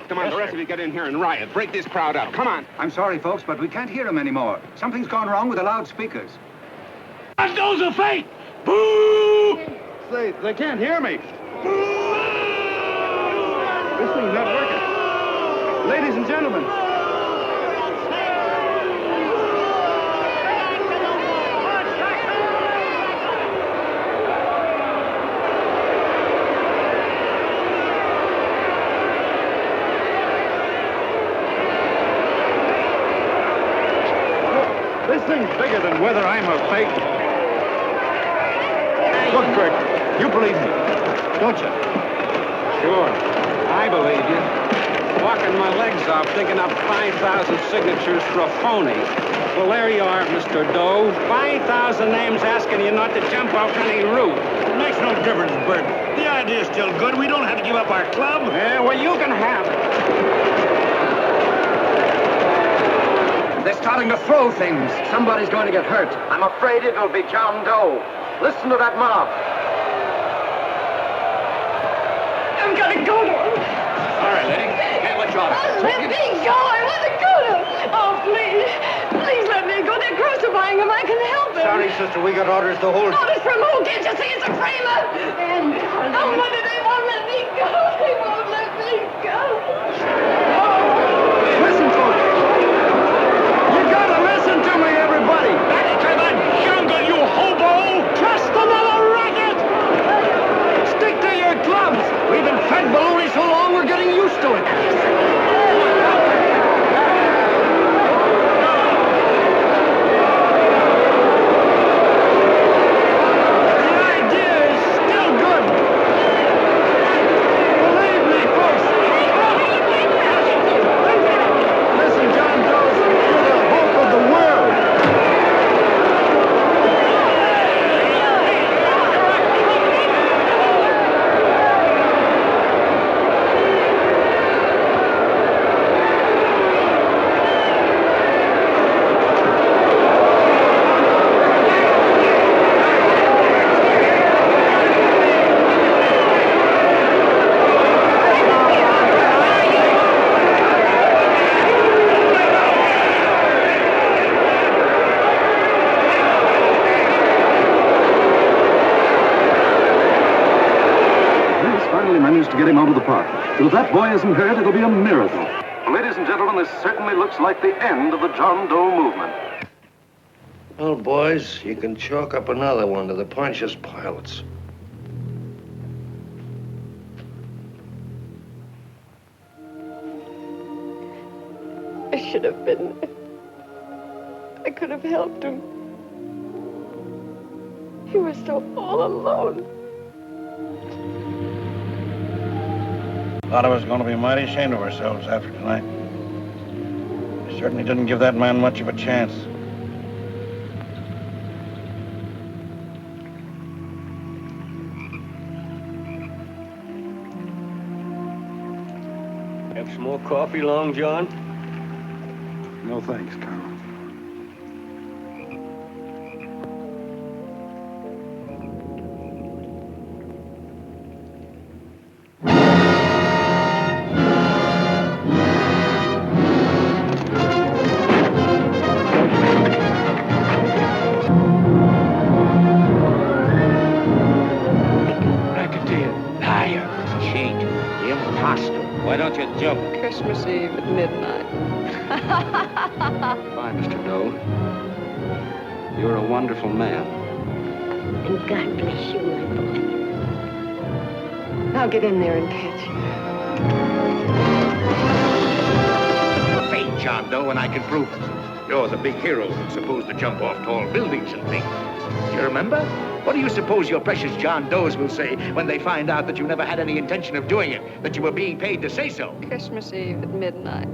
Come on, the rest of you get in here and riot. Break this crowd up. Come on. I'm sorry, folks, but we can't hear him anymore. Something's gone wrong with the loudspeakers. John Doe's a fake! Boo! Say, they can't hear me. Boo! This thing's not working. Ladies and gentlemen. This thing's bigger than whether I'm a fake. Look, Kurt, you believe me, don't you? Sure, I believe you. Walking my legs off, digging up 5,000 signatures for a phony. Well, there you are, Mr. Doe. 5,000 names asking you not to jump off any roof. It makes no difference, Bert. The idea's still good. We don't have to give up our club. Yeah, well, you can have it. They're starting to throw things. Somebody's going to get hurt. I'm afraid it'll be John Doe. Listen to that mob. I'm gonna go to him. All right, lady. Hey, let you out. Let me go. I want to go to him. Oh, please. Please let me go. They're crucifying him. I can help him. Sorry, sister. We got orders to hold. Orders from who? Can't you see it's a framer? Oh, Mother, they won't let me go. They won't let me go. Listen, folks. You gotta listen to me, everybody. Back to the jungle, you hobo! Just another racket! Stick to your clubs. We've been fed baloney so long, we're getting used to it. The idea is still good. Believe me, folks. Listen, John Doe, you're the hope of the world. Finally managed to get him out of the park. But if that boy isn't hurt, it'll be a miracle. Ladies and gentlemen, this certainly looks like the end of the John Doe movement. Well, boys, you can chalk up another one to the Pontius Pilates. should have been there. I could have helped him. He was so all alone. A lot of us are going to be mighty ashamed of ourselves after tonight. We certainly didn't give that man much of a chance. Have some more coffee, Long John? No thanks, Carl. Why don't you jump? Christmas Eve at midnight. Bye, Mr. Doe. You're a wonderful man. And God bless you, my boy. Now get in there and catch. Fake John Doe, and I can prove it. You're the big hero who's supposed to jump off tall buildings and things. Do you remember? What do you suppose your precious John Does will say when they find out that you never had any intention of doing it, that you were being paid to say so? Christmas Eve at midnight.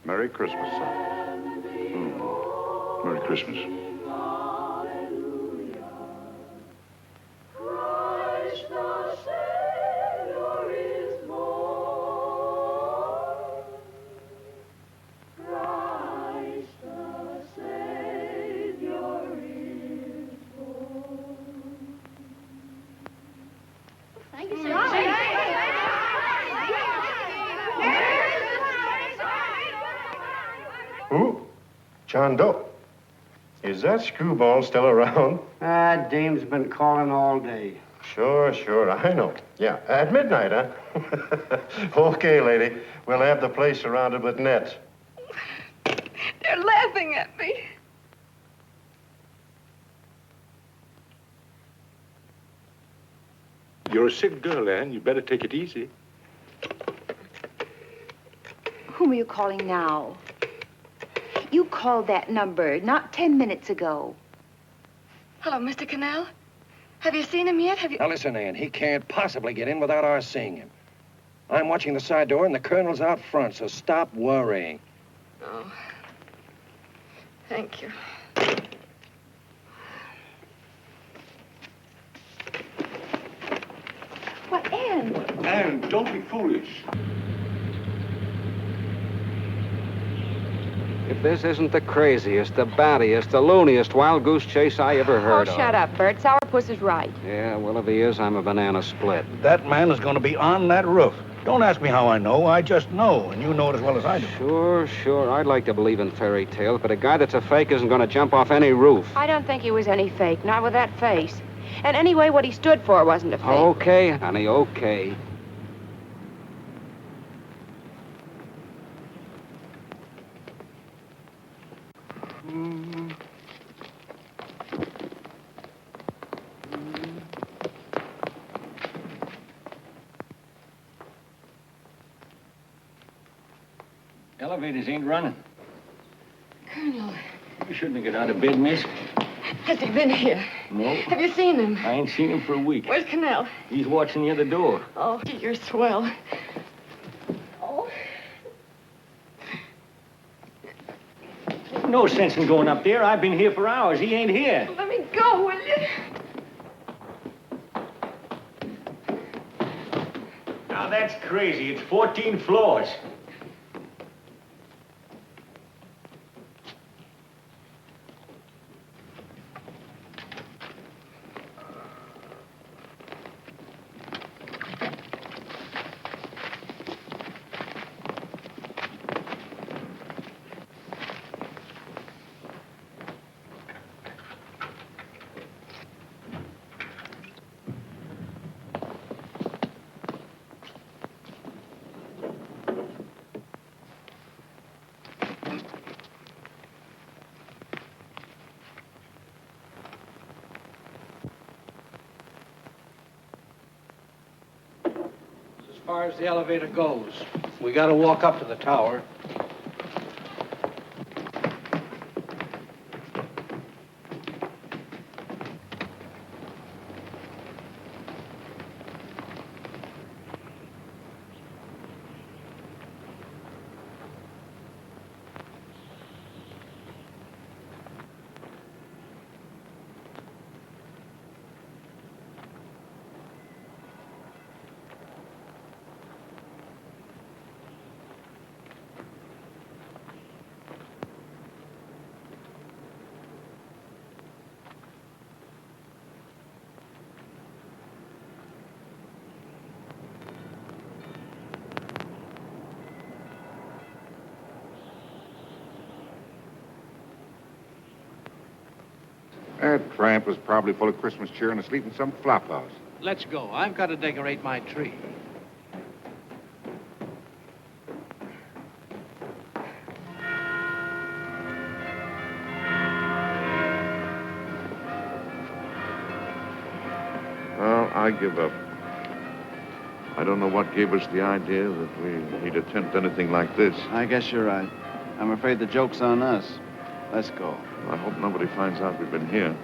Merry Christmas, son. Merry Christmas. Thank you, sir. Who? John Doe. Is that screwball still around? Dame's been calling all day. Sure, I know. Yeah, at midnight, huh? Okay, lady. We'll have the place surrounded with nets. They're laughing at me. You're a sick girl, Anne. You better take it easy. Whom are you calling now? You called that number not 10 minutes ago. Hello, Mr. Connell. Have you seen him yet? Now listen, Ann, he can't possibly get in without our seeing him. I'm watching the side door and the colonel's out front, so stop worrying. Oh. Thank you. What, Ann? Anne, don't be foolish. If this isn't the craziest, the battiest, the looniest wild goose chase I ever heard of. Shut up, Bert. Sourpuss is right. Yeah, well, if he is, I'm a banana split. That man is going to be on that roof. Don't ask me how I know. I just know, and you know it as well as I do. Sure. I'd like to believe in fairy tales, but a guy that's a fake isn't going to jump off any roof. I don't think he was any fake, not with that face. And anyway, what he stood for wasn't a fake. Okay, honey, okay. Elevators ain't running. Colonel, You shouldn't have got out of bed, miss. Has he been here? No. Have you seen him? I ain't seen him for a week. Where's Connell? He's watching the other door. Oh, you're swell. Oh. No sense in going up there. I've been here for hours. He ain't here. Let me go, will you? Now that's crazy. It's 14 floors. far as the elevator goes. We got to walk up to the tower. That tramp was probably full of Christmas cheer and asleep in some flop house. Let's go. I've got to decorate my tree. Well, I give up. I don't know what gave us the idea that we'd attempt anything like this. I guess you're right. I'm afraid the joke's on us. Let's go. I hope nobody finds out we've been here.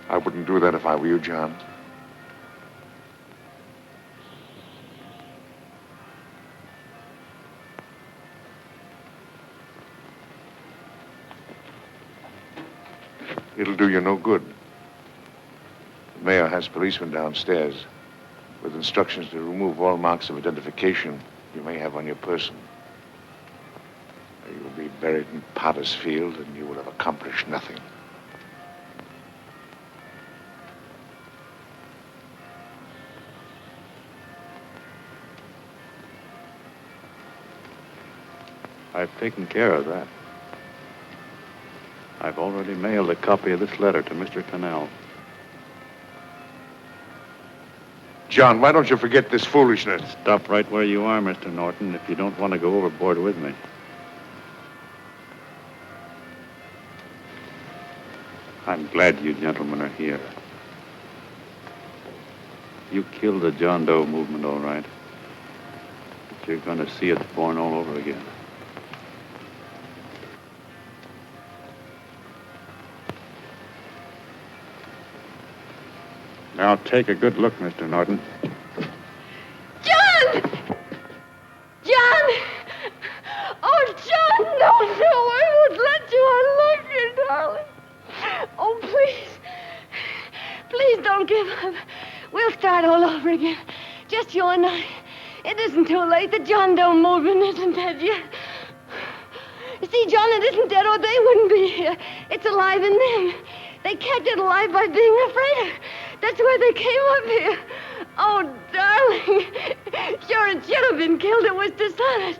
I wouldn't do that if I were you, John. It'll do you no good. The mayor has policemen downstairs with instructions to remove all marks of identification you may have on your person. You will be buried in Potter's Field, and you will have accomplished nothing. I've taken care of that. I've already mailed a copy of this letter to Mr. Connell. John, why don't you forget this foolishness? Stop right where you are, Mr. Norton, if you don't want to go overboard with me. I'm glad you gentlemen are here. You killed the John Doe movement, all right. But you're going to see it born all over again. Now take a good look, Mr. Norton. John! John! Oh, John, no, I won't let you unlock it, darling. Oh, please. Please don't give up. We'll start all over again. Just you and I. It isn't too late. The John Doe movement isn't dead yet. You see, John, it isn't dead or they wouldn't be here. It's alive in them. They kept it alive by being afraid of. That's why they came up here. Oh, darling. Sure, it should have been killed. It was dishonest.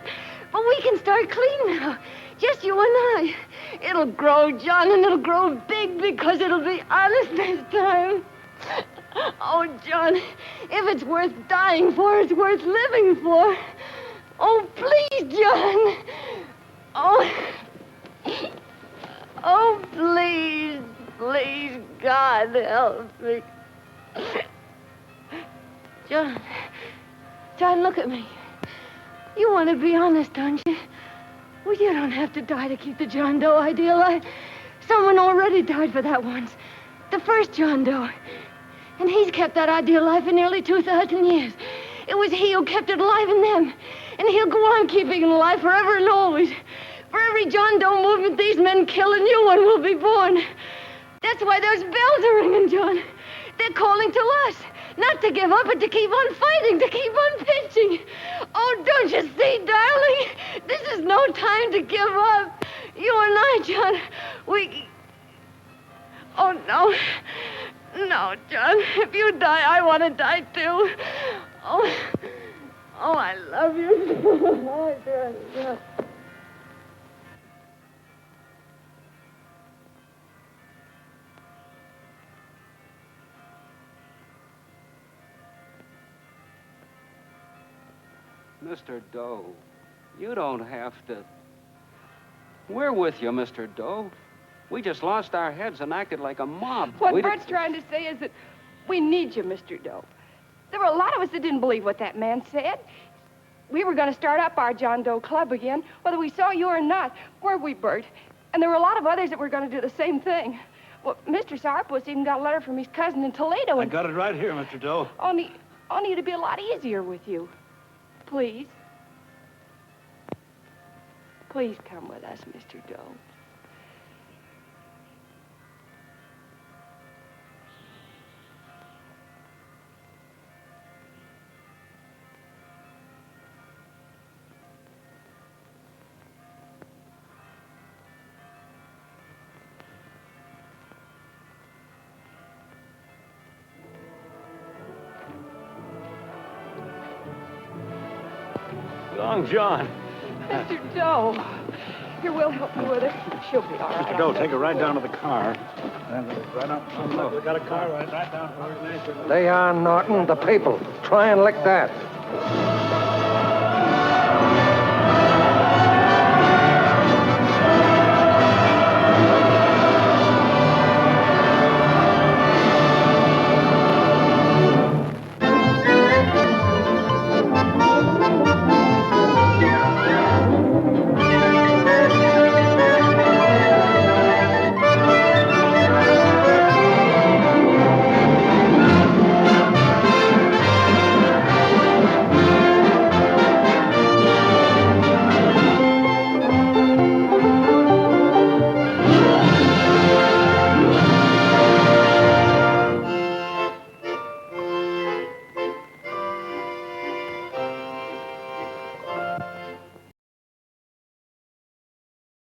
But we can start clean now. Just you and I. It'll grow, John, and it'll grow big because it'll be honest this time. Oh, John, if it's worth dying for, it's worth living for. Oh, please, John. Oh, please, please, God, help me. John, look at me. You want to be honest, don't you? Well, you don't have to die to keep the John Doe idea alive. Someone already died for that once. The first John Doe. And he's kept that idea alive for nearly 2,000 years. It was he who kept it alive in them. And he'll go on keeping it alive forever and always. For every John Doe movement these men kill, a new one will be born. That's why those bells are ringing, John. They're calling to us. Not to give up, but to keep on fighting, to keep on pitching. Oh, don't you see, darling? This is no time to give up. You and I, John, we... Oh, no. No, John. If you die, I want to die, too. Oh, I love you. Oh, John. Mr. Doe, you don't have to. We're with you, Mr. Doe. We just lost our heads and acted like a mob. What Bert's trying to say is that we need you, Mr. Doe. There were a lot of us that didn't believe what that man said. We were going to start up our John Doe Club again, whether we saw you or not, weren't we, Bert? And there were a lot of others that were going to do the same thing. Well, Mr. Sourpuss even got a letter from his cousin in Toledo. I got it right here, Mr. Doe. Only it'd be a lot easier with you. Please. Please come with us, Mr. Doe. Long John. Mr. Doe. Here, we'll help you with her. She'll be all right. Mr. Doe, take her right down to the car. Right up. Look, we got a car right down. They are, Norton, the people. Try and lick that.